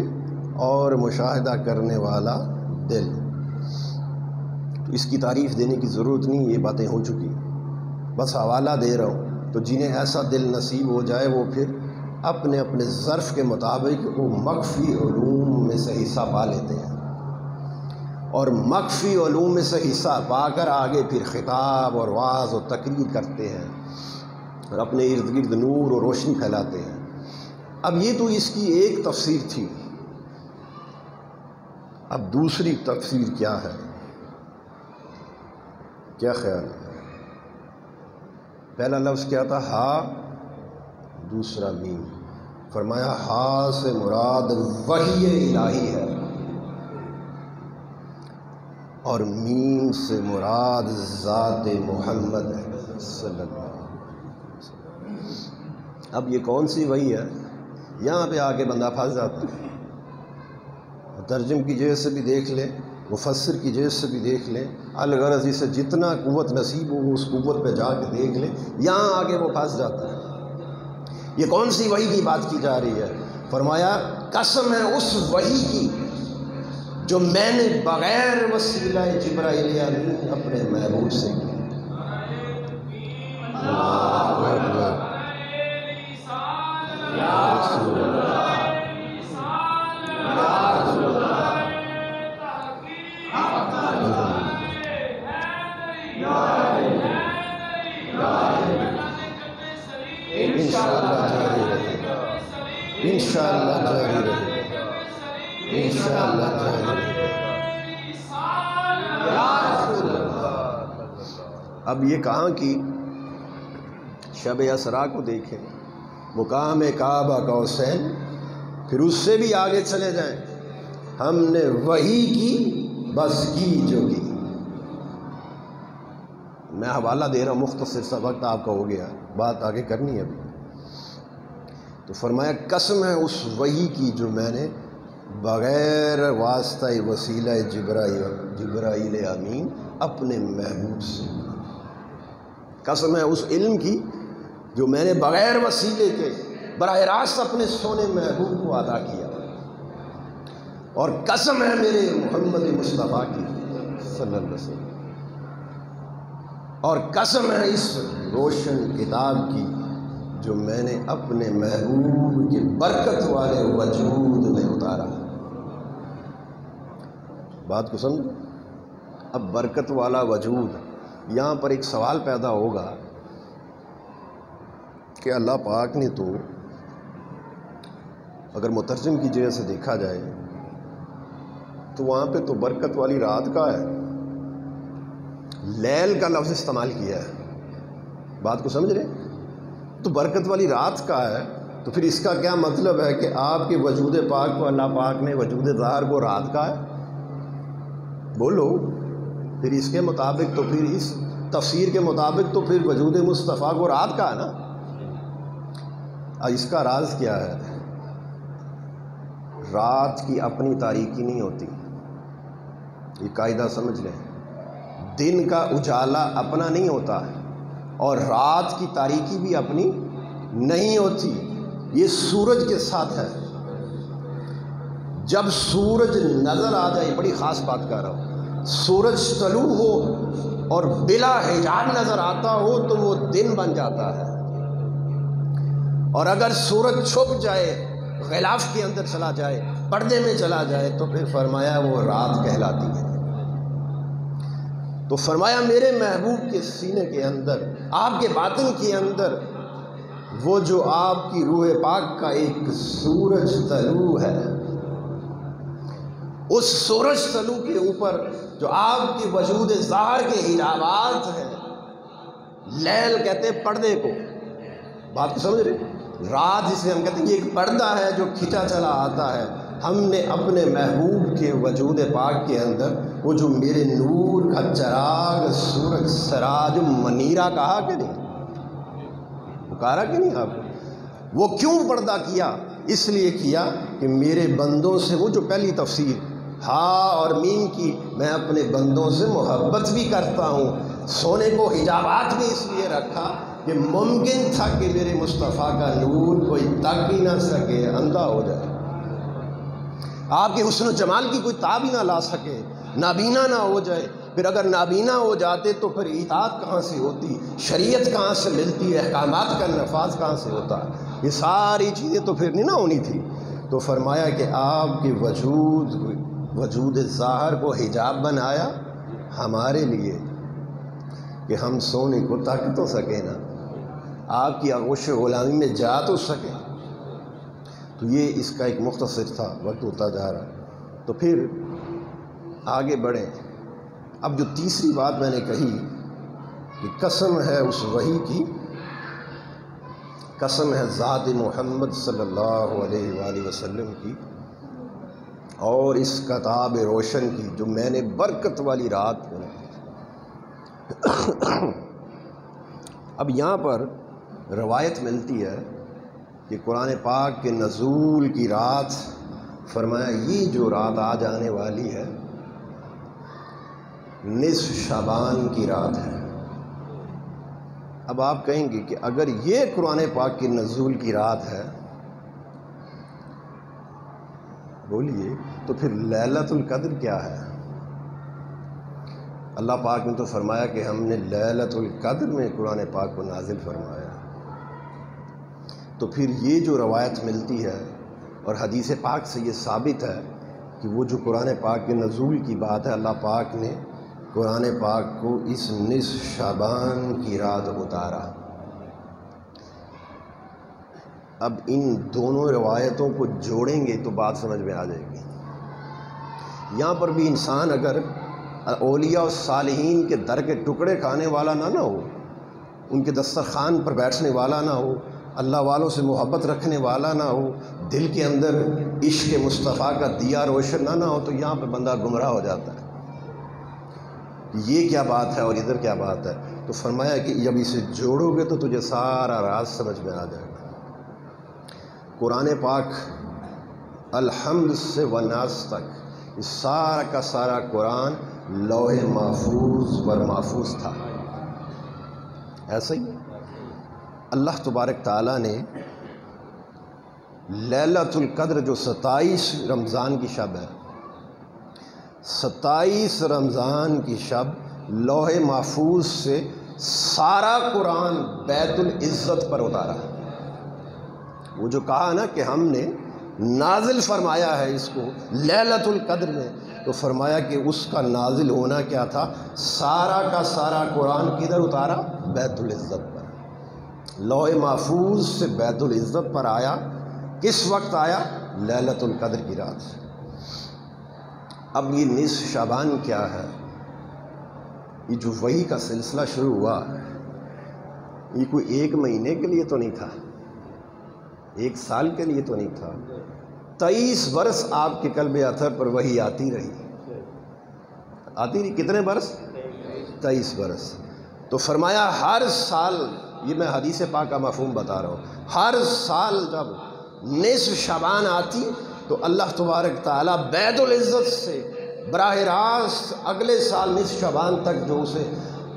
اور مشاہدہ کرنے والا دل. تو اس کی تعریف دینے کی ضرورت نہیں، یہ باتیں ہو چکی، بس حوالہ دے رہا ہوں. تو جنہیں ایسا دل نصیب ہو جائے وہ پھر اپنے اپنے ظرف کے مطابق وہ مخفی علوم میں سے حصہ پا لیتے ہیں، اور مخفی علوم میں سے حصہ پا کر آگے پھر خطاب اور وعظ اور تقریر کرتے ہیں اور اپنے ارد گرد نور اور روشنی پھیلاتے ہیں. اب یہ تو اس کی ایک تفسیر تھی. اب دوسری تفسیر کیا ہے؟ کیا خیال ہے؟ پہلا لفظ کیا تھا؟ ہا، دوسرا میم. فرمایا ہا سے مراد وحی الہی ہے اور میم سے مراد ذات محمد ہے صلی اللہ علیہ وسلم. اب یہ کون سی وحی ہے؟ یہاں پہ آ کے بندہ پھنس جاتا ہے. مترجم کی جہت سے بھی دیکھ لے، مفسر کی جہت سے بھی دیکھ لیں، الغرض اسے جتنا قوت نصیب ہو اس قوت پہ جا کے دیکھ لیں، یہاں آگے وہ پھنس جاتا ہے. یہ کون سی وحی کی بات کی جا رہی ہے؟ فرمایا قسم ہے اس وحی کی جو میں نے بغیر وسیلہ جبرائیل امین اپنے محبوب سے کی. انشاءاللہ جاری رہے گا، انشاءاللہ جاری رہے گا. اب یہ کہاں کی شب اسرا کو دیکھیں، مقام کعبہ قوسین، پھر اس سے بھی آگے چلے جائیں. ہم نے وہی کی بس کی جو کی. میں حوالہ دے رہا ہوں، مختصر سا وقت آپ کا ہو گیا، بات آگے کرنی ہے ابھی. تو فرمایا قسم ہے اس وحی کی جو میں نے بغیر واسطہ وسیلہ جبرائیل امین اپنے محبوب سے. قسم ہے اس علم کی جو میں نے بغیر وسیلے کے براہ راست اپنے سونے محبوب کو عطا کیا. اور قسم ہے میرے محمد مصطفیٰ کی صلی اللہ علیہ وسلم. اور قسم ہے اس روشن کتاب کی جو میں نے اپنے محبوب کے برکت والے وجود میں اتارا. بات کو سمجھو. اب برکت والا وجود، یہاں پر ایک سوال پیدا ہوگا کہ اللہ پاک نے تو اگر مترجم کی جگہ سے دیکھا جائے تو وہاں پہ تو برکت والی رات کا ہے، لیل کا لفظ استعمال کیا ہے. بات کو سمجھ رہے؟ تو برکت والی رات کا ہے، تو پھر اس کا کیا مطلب ہے کہ آپ کے وجود پاک کو اللہ پاک نے وجود ظاہر کو رات کا ہے؟ بولو. پھر اس کے مطابق تو پھر اس تفسیر کے مطابق تو پھر وجود مصطفیٰ کو رات کا ہے نا. اس کا راز کیا ہے؟ رات کی اپنی تاریکی نہیں ہوتی، یہ قاعدہ سمجھ لیں. دن کا اجالا اپنا نہیں ہوتا اور رات کی تاریکی بھی اپنی نہیں ہوتی. یہ سورج کے ساتھ ہے. جب سورج نظر آ جائے، بڑی خاص بات کر رہا ہوں، سورج طلوع ہو اور بلا حجاب نظر آتا ہو تو وہ دن بن جاتا ہے، اور اگر سورج چھپ جائے، غلاف کے اندر چلا جائے، پردے میں چلا جائے، تو پھر فرمایا وہ رات کہلاتی ہے. تو فرمایا میرے محبوب کے سینے کے اندر، آپ کے باطن کے اندر، وہ جو آپ کی روح پاک کا ایک سورج طلوع ہے، اس سورج طلوع کے اوپر جو آپ کے وجود ظاہر کے حجابات ہیں، لیل کہتے ہیں پردے کو. بات کو سمجھ رہے؟ رات جسے ہم کہتے ہیں یہ ایک پردہ ہے جو کھینچا چلا آتا ہے. ہم نے اپنے محبوب کے وجود پاک کے اندر وہ جو میرے نور کا چراغ سورج سراج منیرہ کہا کہ نہیں، پکارا کہ نہیں آپ کو؟ وہ کیوں پردہ کیا؟ اس لیے کیا کہ میرے بندوں سے، وہ جو پہلی تفسیر ہا اور میم کی، میں اپنے بندوں سے محبت بھی کرتا ہوں. سونے کو حجابات بھی اس لیے رکھا کہ ممکن تھا کہ میرے مصطفیٰ کا نور کوئی تک ہی نہ سکے، اندھا ہو جائے، آپ کے حسن و جمال کی کوئی تاب ہی نہ لا سکے. نابینا نہ ہو جائے. پھر اگر نابینا ہو جاتے تو پھر اطاعت کہاں سے ہوتی، شریعت کہاں سے ملتی، احکامات کا نفاذ کہاں سے ہوتا؟ یہ ساری چیزیں تو پھر نہیں نہ ہونی تھی. تو فرمایا کہ آپ کے وجود ظاہر کو حجاب بنایا ہمارے لیے کہ ہم سونے کو تک تو سکیں نا، آپ کی آغوش غلامی میں جا تو سکیں. تو یہ اس کا ایک مختصر تھا، وقت ہوتا جا رہا. تو پھر آگے بڑھیں. اب جو تیسری بات میں نے کہی کہ قسم ہے اس وحی کی، قسم ہے ذات محمد صلی اللہ علیہ وآلہ وسلم کی اور اس کتاب روشن کی جو میں نے برکت والی رات میں. اب یہاں پر روایت ملتی ہے کہ قرآن پاک کے نزول کی رات، فرمایا یہ جو رات آج آنے والی ہے نصف شعبان کی رات ہے. اب آپ کہیں گے کہ اگر یہ قرآن پاک کے نزول کی رات ہے، بولیے تو پھر لیلۃ القدر کیا ہے؟ اللہ پاک نے تو فرمایا کہ ہم نے لیلۃ القدر میں قرآن پاک کو نازل فرمایا. تو پھر یہ جو روایت ملتی ہے اور حدیث پاک سے یہ ثابت ہے کہ وہ جو قرآن پاک کے نزول کی بات ہے، اللہ پاک نے قرآن پاک کو اس نصف شعبان کی رات اتارا. اب ان دونوں روایتوں کو جوڑیں گے تو بات سمجھ میں آ جائے گی. یہاں پر بھی انسان اگر اولیاء و صالحین کے در کے ٹکڑے کھانے والا نہ ہو، ان کے دسترخوان پر بیٹھنے والا نہ ہو، اللہ والوں سے محبت رکھنے والا نہ ہو، دل کے اندر عشق مصطفیٰ کا دیا روشن نہ ہو، تو یہاں پہ بندہ گمراہ ہو جاتا ہے. یہ کیا بات ہے اور ادھر کیا بات ہے؟ تو فرمایا کہ جب اسے جوڑو گے تو تجھے سارا راز سمجھ میں آ جائے گا. قرآن پاک الحمد سے والناس تک اس سارا کا سارا قرآن لوح محفوظ پر محفوظ تھا. ایسا ہی اللہ تبارک تعالیٰ نے لیلۃ القدر جو 27 رمضان کی شب ہے، 27 رمضان کی شب لوح محفوظ سے سارا قرآن بیت العزت پر اتارا. وہ جو کہا نا کہ ہم نے نازل فرمایا ہے اس کو لیلۃ القدر میں، تو فرمایا کہ اس کا نازل ہونا کیا تھا؟ سارا کا سارا قرآن کدھر اتارا؟ بیت العزت پر. لوح محفوظ سے بیت العزت پر آیا. کس وقت آیا؟ لیلۃ القدر کی رات. اب یہ نصف شعبان کیا ہے؟ یہ جو وحی کا سلسلہ شروع ہوا، یہ کوئی ایک مہینے کے لیے تو نہیں تھا، ایک سال کے لیے تو نہیں تھا. 23 برس آپ کے قلب اطہر پر وحی آتی رہی. آتی رہی کتنے برس؟ 23 برس. تو فرمایا ہر سال، یہ میں حدیث پاک کا مفہوم بتا رہا ہوں، ہر سال جب نصف شعبان آتی تو اللہ تبارک تعالیٰ بیت العزت سے براہ راست اگلے سال نصف شعبان تک جو اسے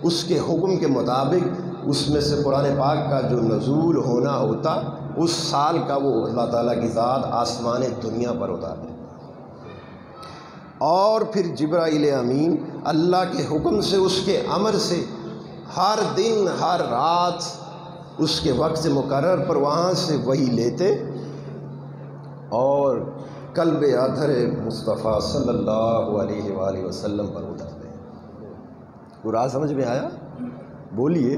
اس کے حکم کے مطابق اس میں سے قرآن پاک کا جو نزول ہونا ہوتا، اس سال کا وہ اللہ تعالیٰ کی ذات آسمان دنیا پر اتار دیتا. اور پھر جبرائیل امین اللہ کے حکم سے، اس کے امر سے ہر دن ہر رات اس کے وقت مقرر پر وہاں سے وہی لیتے اور قلب اطہر مصطفیٰ صلی اللہ علیہ وآلہ وسلم پر اترتے. وہ راز سمجھ میں آیا؟ بولیے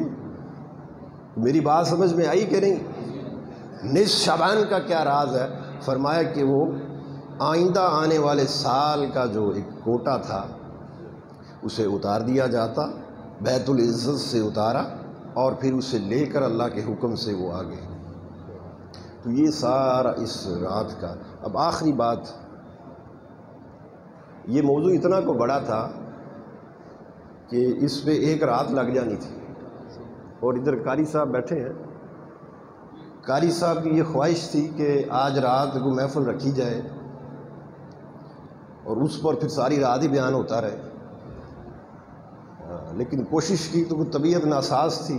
میری بات سمجھ میں آئی کہ نہیں؟ نصف شعبان کا کیا راز ہے؟ فرمایا کہ وہ آئندہ آنے والے سال کا جو ایک کوٹا تھا اسے اتار دیا جاتا، بیت العزت سے اتارا اور پھر اسے لے کر اللہ کے حکم سے وہ آگے. تو یہ سارا اس رات کا. اب آخری بات، یہ موضوع اتنا کو بڑا تھا کہ اس پہ ایک رات لگ جانی تھی. اور ادھر قاری صاحب بیٹھے ہیں، قاری صاحب کی یہ خواہش تھی کہ آج رات کو محفل رکھی جائے اور اس پر پھر ساری رات ہی بیان ہوتا رہے. لیکن کوشش کی تو طبیعت ناساز تھی،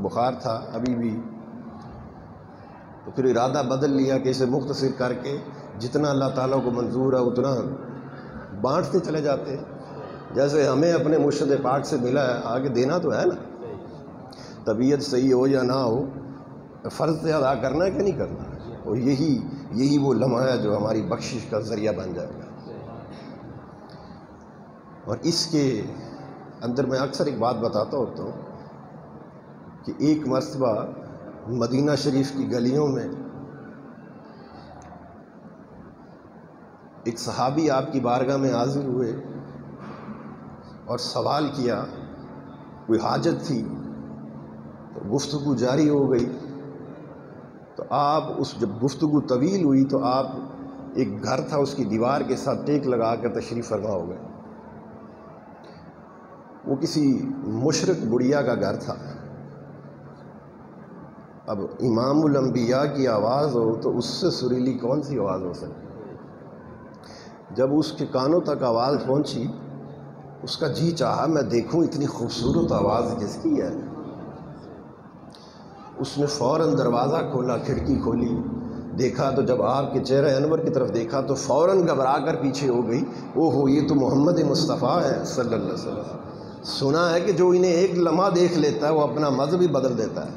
بخار تھا ابھی بھی، تو پھر ارادہ بدل لیا کہ اسے مختصر کر کے جتنا اللہ تعالیٰ کو منظور ہے اتنا بانٹتے چلے جاتے. جیسے ہمیں اپنے مرشد پاک سے ملا ہے، آگے دینا تو ہے نا، طبیعت صحیح ہو یا نہ ہو، فرض سے ادا کرنا ہے کہ نہیں کرنا، اور یہی وہ لمحہ ہے جو ہماری بخشش کا ذریعہ بن جائے گا۔ اور اس کے اندر میں اکثر ایک بات بتاتا ہوتا ہوں کہ ایک مرتبہ مدینہ شریف کی گلیوں میں ایک صحابی آپ کی بارگاہ میں حاضر ہوئے اور سوال کیا، کوئی حاجت تھی، تو گفتگو جاری ہو گئی، تو آپ جب گفتگو طویل ہوئی تو آپ ایک گھر تھا اس کی دیوار کے ساتھ ٹیک لگا کر تشریف فرما ہو گئے۔ وہ کسی مشرک بڑھیا کا گھر تھا۔ اب امام الانبیاء کی آواز ہو تو اس سے سریلی کون سی آواز ہو سکتی؟ جب اس کے کانوں تک آواز پہنچی، اس کا جی چاہا میں دیکھوں اتنی خوبصورت آواز کس کی ہے۔ اس نے فوراً دروازہ کھولا، کھڑکی کھولی، دیکھا تو جب آپ کے چہرہ انور کی طرف دیکھا تو فوراً گھبرا کر پیچھے ہو گئی، اوہو یہ تو محمد مصطفیٰ ہے صلی اللہ علیہ وسلم۔ سنا ہے کہ جو انہیں ایک لمحہ دیکھ لیتا ہے وہ اپنا مذہب ہی بدل دیتا ہے،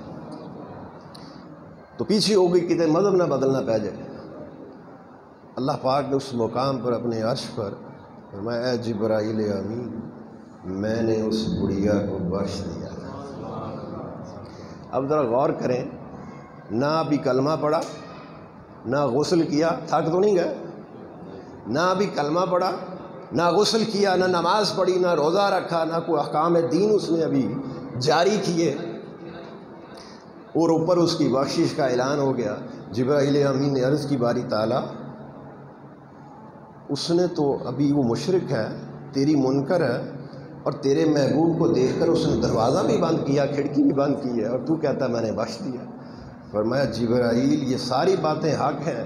تو پیچھے ہو گئی کتنے مذہب نہ بدلنا پہ جائے۔ اللہ پاک نے اس مقام پر اپنے عرش پر فرمایا، اے جبرائیل امین، میں نے اس بڑھیا کو بخش دیا۔ اب ذرا غور کریں، نہ ابھی کلمہ پڑھا، نہ غسل کیا، تھک تو نہیں گئے؟ نہ ابھی کلمہ پڑھا، نہ غسل کیا، نہ نماز پڑھی، نہ روزہ رکھا، نہ کوئی احکام دین اس نے ابھی جاری کیے، اور اوپر اس کی بخشش کا اعلان ہو گیا۔ جبرائیل امین نے عرض کی، باری تعالیٰ اس نے تو ابھی وہ مشرک ہے، تیری منکر ہے، اور تیرے محبوب کو دیکھ کر اس نے دروازہ بھی بند کیا، کھڑکی بھی بند کی ہے، اور تو کہتا ہے میں نے بخش دیا۔ فرمایا، جبرائیل یہ ساری باتیں حق ہیں،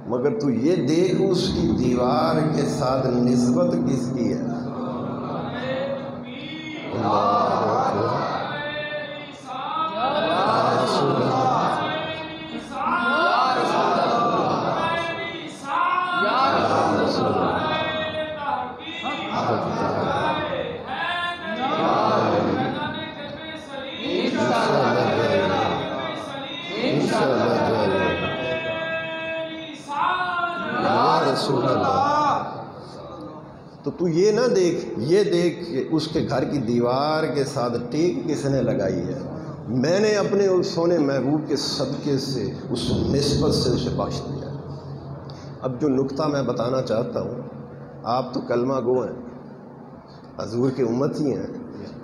مگر تو یہ دیکھ اس کی دیوار کے ساتھ نسبت کس کی ہے۔ رسول اللہ، تو یہ نہ دیکھ، یہ دیکھ کہ اس کے گھر کی دیوار کے ساتھ ٹیک کس نے لگائی ہے۔ میں نے اپنے اس سونے محبوب کے صدقے سے اس نسبت سے اسے بخش دیا۔ اب جو نقطہ میں بتانا چاہتا ہوں، آپ تو کلمہ گو ہیں، حضور کے امتی ہیں،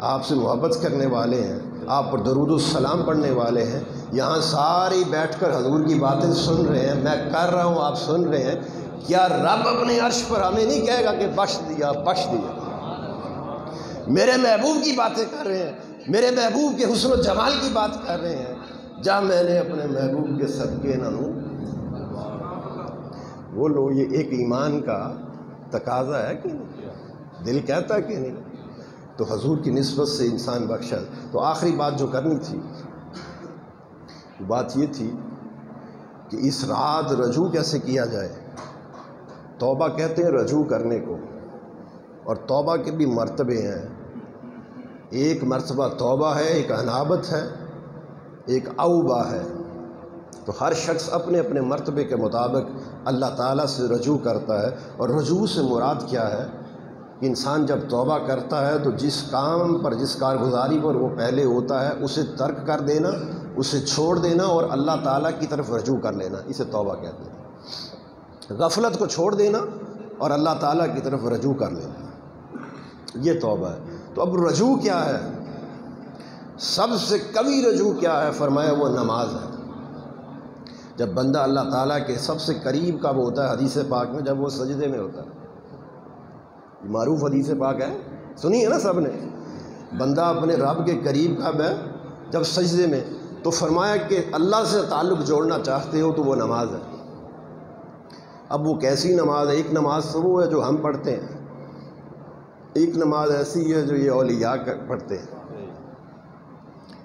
آپ سے محبت کرنے والے ہیں، آپ پر درود السلام پڑھنے والے ہیں، یہاں ساری بیٹھ کر حضور کی باتیں سن رہے ہیں، میں کر رہا ہوں، آپ سن رہے ہیں، کیا رب اپنے عرش پر ہمیں نہیں کہے گا کہ بخش دیا، بخش دیا؟ میرے محبوب کی باتیں کر رہے ہیں، میرے محبوب کے حسن و جمال کی بات کر رہے ہیں، جہاں میں نے اپنے محبوب کے صدقے نہ لوں۔ وہ لو، یہ ایک ایمان کا تقاضا ہے کہ نہیں؟ دل کہتا ہے کہ نہیں؟ تو حضور کی نسبت سے انسان بخشا۔ تو آخری بات جو کرنی تھی، بات یہ تھی کہ اس رات رجوع کیسے کیا جائے۔ توبہ کہتے ہیں رجوع کرنے کو، اور توبہ کے بھی مرتبے ہیں۔ ایک مرتبہ توبہ ہے، ایک انابت ہے، ایک اوبہ ہے۔ تو ہر شخص اپنے اپنے مرتبے کے مطابق اللہ تعالیٰ سے رجوع کرتا ہے، اور رجوع سے مراد کیا ہے؟ انسان جب توبہ کرتا ہے تو جس کام پر، جس کارگزاری پر وہ پہلے ہوتا ہے اسے ترک کر دینا، اسے چھوڑ دینا، اور اللہ تعالیٰ کی طرف رجوع کر لینا، اسے توبہ کہتے ہیں۔ غفلت کو چھوڑ دینا اور اللہ تعالیٰ کی طرف رجوع کر لینا، یہ توبہ ہے۔ تو اب رجوع کیا ہے؟ سب سے قوی رجوع کیا ہے؟ فرمایا وہ نماز ہے۔ جب بندہ اللہ تعالیٰ کے سب سے قریب کب ہوتا ہے؟ حدیث پاک میں جب وہ سجدے میں ہوتا ہے۔ معروف حدیث پاک ہے، سنی ہے نا سب نے؟ بندہ اپنے رب کے قریب کب ہے؟ جب سجدے میں۔ تو فرمایا کہ اللہ سے تعلق جوڑنا چاہتے ہو تو وہ نماز ہے۔ اب وہ کیسی نماز ہے؟ ایک نماز تو وہ ہے جو ہم پڑھتے ہیں، ایک نماز ایسی ہے جو یہ اولیاء پڑھتے ہیں،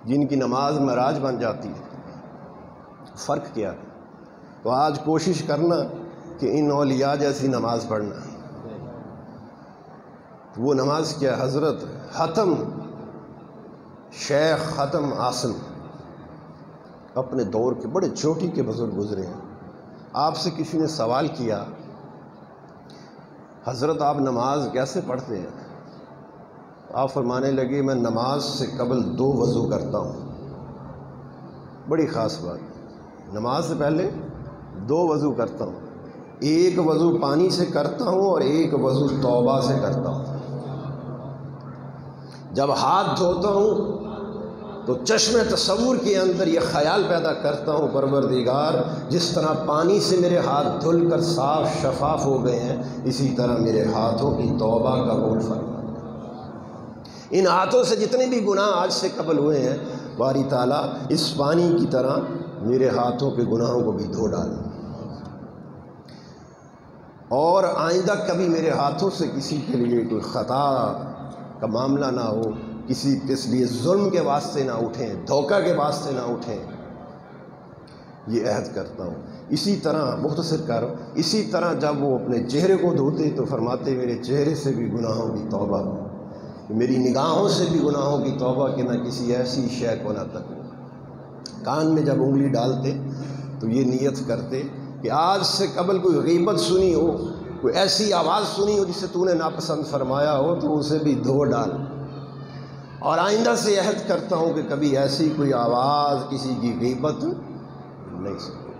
جن کی نماز معراج بن جاتی ہے۔ فرق کیا ہے؟ تو آج کوشش کرنا کہ ان اولیاء جیسی نماز پڑھنا، وہ نماز کیا؟ حضرت ختم شیخ ختم عاصم اپنے دور کے بڑے چوٹی کے بزرگ گزرے ہیں. آپ سے کسی نے سوال کیا حضرت آپ نماز کیسے پڑھتے ہیں؟ آپ فرمانے لگے میں نماز سے قبل 2 وضو کرتا ہوں. بڑی خاص بات، نماز سے پہلے 2 وضو کرتا ہوں. ایک وضو پانی سے کرتا ہوں اور ایک وضو توبہ سے کرتا ہوں. جب ہاتھ دھوتا ہوں تو چشم تصور کے اندر یہ خیال پیدا کرتا ہوں پروردگار جس طرح پانی سے میرے ہاتھ دھل کر صاف شفاف ہو گئے ہیں اسی طرح میرے ہاتھوں کی توبہ قبول فرما. ان ہاتھوں سے جتنے بھی گناہ آج سے قبل ہوئے ہیں باری تعالیٰ اس پانی کی طرح میرے ہاتھوں کے گناہوں کو بھی دھو ڈال، اور آئندہ کبھی میرے ہاتھوں سے کسی کے لیے کوئی خطا کا معاملہ نہ ہو، کسی کے لیے ظلم کے واسطے نہ اٹھیں، دھوکہ کے واسطے نہ اٹھیں. یہ عہد کرتا ہوں. اسی طرح مختصر کر، اسی طرح جب وہ اپنے چہرے کو دھوتے تو فرماتے میرے چہرے سے بھی گناہوں کی توبہ، میری نگاہوں سے بھی گناہوں کی توبہ کہ نہ کسی ایسی شے کو نہ تکوں. کان میں جب انگلی ڈالتے تو یہ نیت کرتے کہ آج سے قبل کوئی غیبت سنی ہو، کوئی ایسی آواز سنی ہو جسے تو نے ناپسند فرمایا ہو تو اسے بھی دھو ڈال، اور آئندہ سے عہد کرتا ہوں کہ کبھی ایسی کوئی آواز کسی کی غیبت نہیں سنی.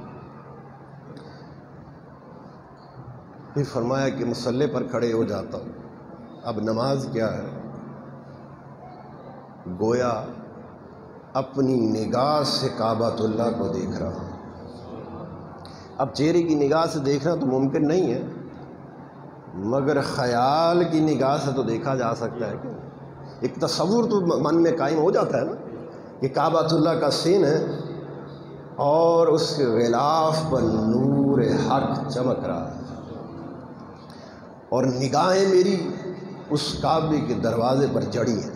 پھر فرمایا کہ مصلی پر کھڑے ہو جاتا ہوں. اب نماز کیا ہے؟ گویا اپنی نگاہ سے کعبۃ اللہ کو دیکھ رہا ہوں. اب چہرے کی نگاہ سے دیکھنا تو ممکن نہیں ہے، مگر خیال کی نگاہ سے تو دیکھا جا سکتا ہے. کہ ایک تصور تو من میں قائم ہو جاتا ہے نا کہ کعبۃ اللہ کا سین ہے اور اس کے غلاف پر نور حق چمک رہا ہے اور نگاہیں میری اس کعبے کے دروازے پر جڑی ہیں.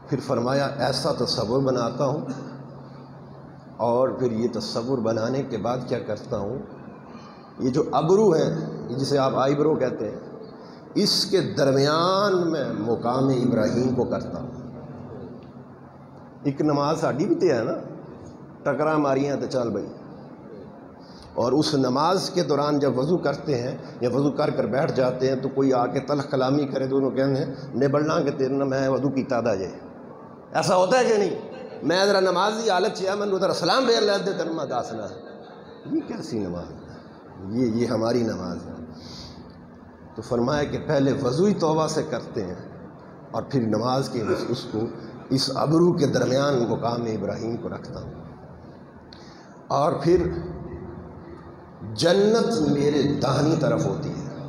پھر فرمایا ایسا تصور بناتا ہوں، اور پھر یہ تصور بنانے کے بعد کیا کرتا ہوں، یہ جو ابرو ہے جسے آپ آئی برو کہتے ہیں، اس کے درمیان میں مقام ابراہیم کو کرتا ہوں. ایک نماز ساڈی بھی تو ہے نا، ٹکرا ماریاں تو چل بھائی. اور اس نماز کے دوران جب وضو کرتے ہیں یا وضو کر کر بیٹھ جاتے ہیں تو کوئی آ کے تلخ کلامی کرے تو انہوں کہتے ہیں نبلنا کہ تیرے نہ میں وضو کیتا دا جائے. ایسا ہوتا ہے کہ نہیں؟ میں ذرا نمازی حالت چاہیے میں ذرا سلام بے اللہ دے ترما داسنا ہے. یہ کیسی نماز ہے؟ یہ ہماری نماز ہے. تو فرمایا کہ پہلے وضو ہی توبہ سے کرتے ہیں اور پھر نماز کے اس کو اس ابرو کے درمیان مقام ابراہیم کو رکھتا ہوں. اور پھر جنت میرے داہنی طرف ہوتی ہے.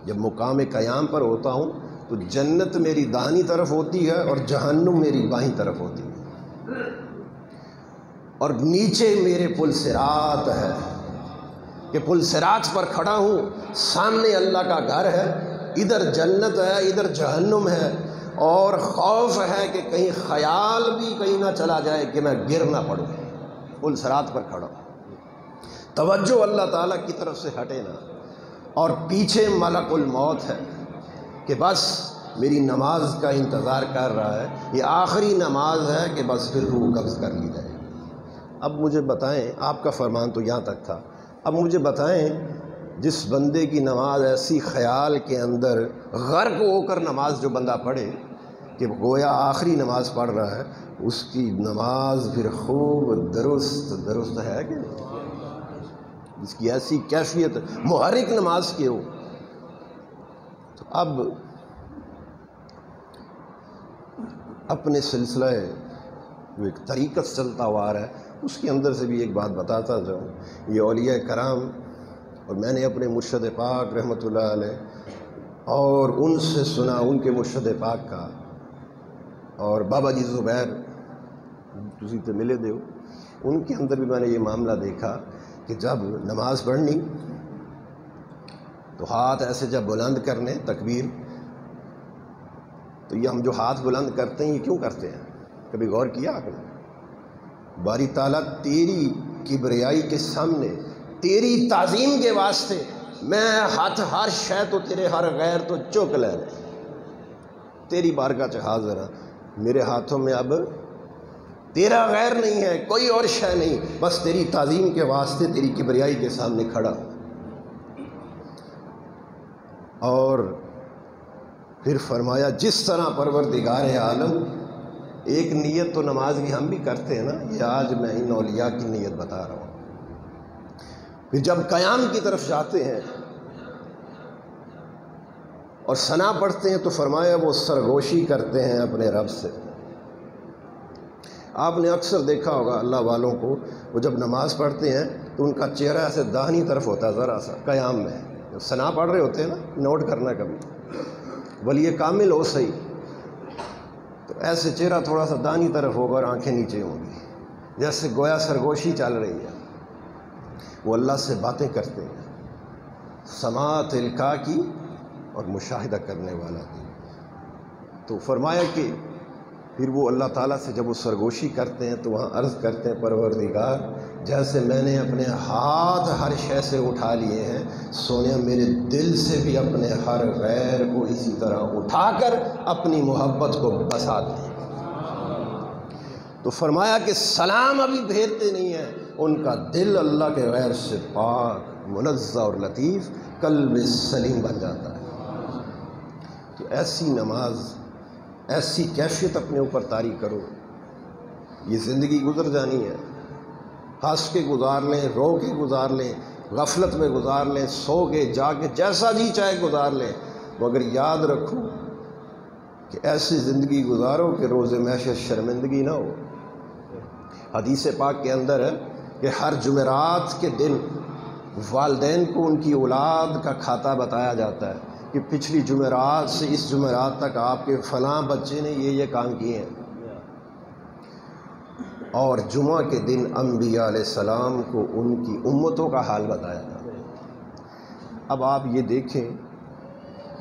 جب مقام قیام پر ہوتا ہوں تو جنت میری داہنی طرف ہوتی ہے اور جہنم میری بائیں طرف ہوتی ہے. اور نیچے میرے پل صراط ہے کہ پل صراط پر کھڑا ہوں، سامنے اللہ کا گھر ہے، ادھر جنت ہے ادھر جہنم ہے، اور خوف ہے کہ کہیں خیال بھی کہیں نہ چلا جائے کہ میں گر نہ پڑوں. پل صراط پر کھڑا ہوں، توجہ اللہ تعالیٰ کی طرف سے ہٹے نہ، اور پیچھے ملک الموت ہے کہ بس میری نماز کا انتظار کر رہا ہے، یہ آخری نماز ہے کہ بس پھر روح قبض کر لی جائے. اب مجھے بتائیں، آپ کا فرمان تو یہاں تک تھا، اب مجھے بتائیں جس بندے کی نماز ایسی خیال کے اندر غرق ہو کر نماز جو بندہ پڑھے کہ گویا آخری نماز پڑھ رہا ہے، اس کی نماز پھر خوب درست ہے کہ نہیں؟ اس کی ایسی کیفیت محرک نماز کی ہو. تو اب اپنے سلسلہ جو ایک طریقت چلتا ہوا آ رہا ہے اس کے اندر سے بھی ایک بات بتاتا جاؤں. یہ اولیاء کرام، اور میں نے اپنے مرشد پاک رحمۃ اللہ علیہ اور ان سے سنا ان کے مرشد پاک کا، اور بابا جی زبیر تسی تے ملے دے ہو، ان کے اندر بھی میں نے یہ معاملہ دیکھا کہ جب نماز پڑھنی تو ہاتھ ایسے جب بلند کرنے تکبیر، تو یہ ہم جو ہاتھ بلند کرتے ہیں یہ کیوں کرتے ہیں؟ کبھی غور کیا آپ نے؟ باری تعالیٰ تیری کبریائی کے سامنے، تیری تعظیم کے واسطے میں ہر شے تو تیرے ہر غیر تو چک لے تیری بارگاہ چ حاضر ہاں، میرے ہاتھوں میں اب تیرا غیر نہیں ہے، کوئی اور شے نہیں، بس تیری تعظیم کے واسطے تیری کبریائی کے سامنے کھڑا۔ اور پھر فرمایا جس طرح پروردگار عالم، ایک نیت تو نماز کی ہم بھی کرتے ہیں نا، یہ آج میں ان اولیاء کی نیت بتا رہا ہوں۔ پھر جب قیام کی طرف جاتے ہیں اور ثنا پڑھتے ہیں تو فرمایا وہ سرگوشی کرتے ہیں اپنے رب سے۔ آپ نے اکثر دیکھا ہوگا اللہ والوں کو، وہ جب نماز پڑھتے ہیں تو ان کا چہرہ ایسے داہنی طرف ہوتا ہے، ذرا سا قیام میں جب ثنا پڑھ رہے ہوتے ہیں نا، نوٹ کرنا کبھی ولی کامل ہو صحیح تو ایسے چہرہ تھوڑا سا داہنی طرف ہوگا اور آنکھیں نیچے ہوں گی، جیسے گویا سرگوشی چل رہی ہے۔ وہ اللہ سے باتیں کرتے ہیں، سماعت القا کی اور مشاہدہ کرنے والا کی۔ تو فرمایا کہ پھر وہ اللہ تعالیٰ سے جب وہ سرگوشی کرتے ہیں تو وہاں عرض کرتے ہیں پروردگار جیسے میں نے اپنے ہاتھ ہر شے سے اٹھا لیے ہیں، سونیا میرے دل سے بھی اپنے ہر غیر کو اسی طرح اٹھا کر اپنی محبت کو بسا دیں۔ تو فرمایا کہ سلام ابھی پھیرتے نہیں ہیں، ان کا دل اللہ کے غیر سے پاک، منزہ اور لطیف، قلب سلیم بن جاتا ہے۔ تو ایسی نماز، ایسی کیفیت اپنے اوپر طاری کرو۔ یہ زندگی گزر جانی ہے، ہنس کے گزار لیں، رو کے گزار لیں، غفلت میں گزار لیں، سو کے جا کے جیسا جی چاہے گزار لیں، مگر یاد رکھو کہ ایسی زندگی گزارو کہ روز محشر شرمندگی نہ ہو۔ حدیث پاک کے اندر ہے کہ ہر جمعرات کے دن والدین کو ان کی اولاد کا کھاتا بتایا جاتا ہے کہ پچھلی جمعرات سے اس جمعرات تک آپ کے فلاں بچے نے یہ کام کیے ہیں۔ اور جمعہ کے دن انبیاء علیہ السلام کو ان کی امتوں کا حال بتایا جاتا ہے۔ اب آپ یہ دیکھیں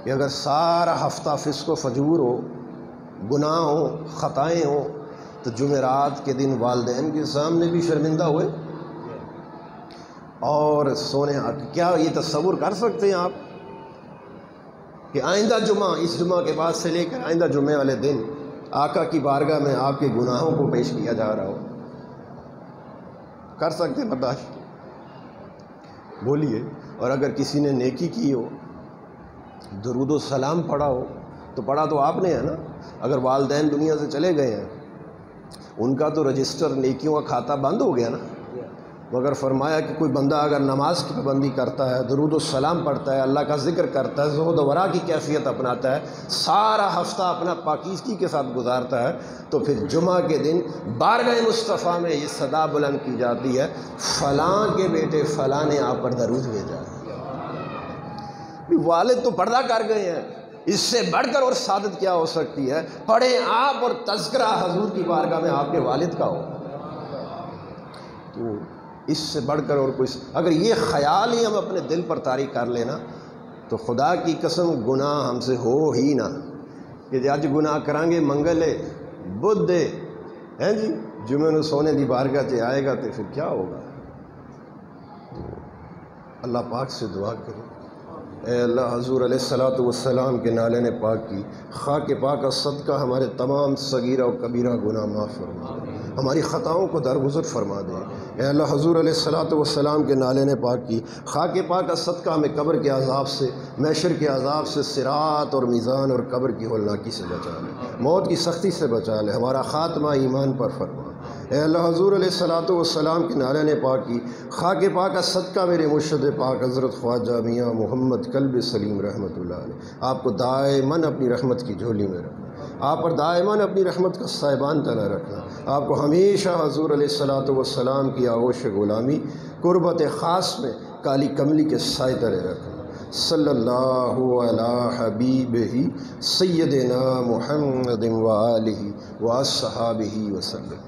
کہ اگر سارا ہفتہ فسق و فجور ہو، گناہ ہو، خطائیں ہوں، تو جمعرات کے دن والدین کے سامنے بھی شرمندہ ہوئے۔ اور سونے کیا یہ تصور کر سکتے ہیں آپ کہ آئندہ جمعہ، اس جمعہ کے بعد سے لے کر آئندہ جمعے والے دن آقا کی بارگاہ میں آپ کے گناہوں کو پیش کیا جا رہا ہو؟ کر سکتے برداشت؟ بولیے۔ اور اگر کسی نے نیکی کی ہو، درود و سلام پڑھا ہو، تو پڑھا تو آپ نے ہے نا۔ اگر والدین دنیا سے چلے گئے ہیں، ان کا تو رجسٹر نیکیوں کا کھاتا بند ہو گیا نا۔ مگر فرمایا کہ کوئی بندہ اگر نماز کی پابندی کرتا ہے، درود و سلام پڑھتا ہے، اللہ کا ذکر کرتا ہے، زہد و ورع کی کیفیت اپناتا ہے، سارا ہفتہ اپنا پاکیزگی کے ساتھ گزارتا ہے، تو پھر جمعہ کے دن بارگاہ مصطفیٰ میں یہ صدا بلند کی جاتی ہے، فلاں کے بیٹے فلاں نے آپ پر درود بھیجا۔ والد تو پردہ کر گئے ہیں، اس سے بڑھ کر اور سعادت کیا ہو سکتی ہے؟ پڑھیں آپ اور تذکرہ حضور کی بارگاہ میں آپ کے والد کا ہو، تو اس سے بڑھ کر اور کوئی، اگر یہ خیال ہی ہم اپنے دل پر طاری کر لینا تو خدا کی قسم گناہ ہم سے ہو ہی نہ، کہ اج گناہ کریں گے منگل ہے بدھ ہے جی جمعے نو سونے دی بارگاہ سے آئے گا تو پھر کیا ہوگا؟ تو اللہ پاک سے دعا کریں، اے اللہ حضور علیہ الصلوۃ والسلام کے نالے نے پاک کی خاک پاک کا صدقہ ہمارے تمام صغیرہ و کبیرہ گناہ معاف فرما دے، ہماری خطاؤں کو درگزر فرما دے۔ اے اللہ حضور علیہ الصلوۃ والسلام کے نالے نے پاک کی خاک پاک کا صدقہ ہمیں قبر کے عذاب سے، محشر کے عذاب سے، صراط اور میزان اور قبر کی ہولناکی سے بچا لے، موت کی سختی سے بچا لے، ہمارا خاتمہ ایمان پر فرما۔ اے اللہ حضور علیہ الصلوۃ والسلام کے نالے نے پاک کی خاک پاک کا صدقہ میرے مرشد پاک حضرت خواجہ میاں محمد قلب سلیم رحمۃ اللہ علیہ، آپ کو دائماً اپنی رحمت کی جھولی میں رکھنا، آپ پر دائماً اپنی رحمت کا سائبان تنا رکھنا، آپ کو ہمیشہ حضور علیہ الصلوۃ والسلام کی آغوش غلامی قربت خاص میں کالی کملی کے سائے تلے رکھنا۔ صلی اللہ علی حبیبہ سیدنا محمد و آلہ و اصحابہ وسلم۔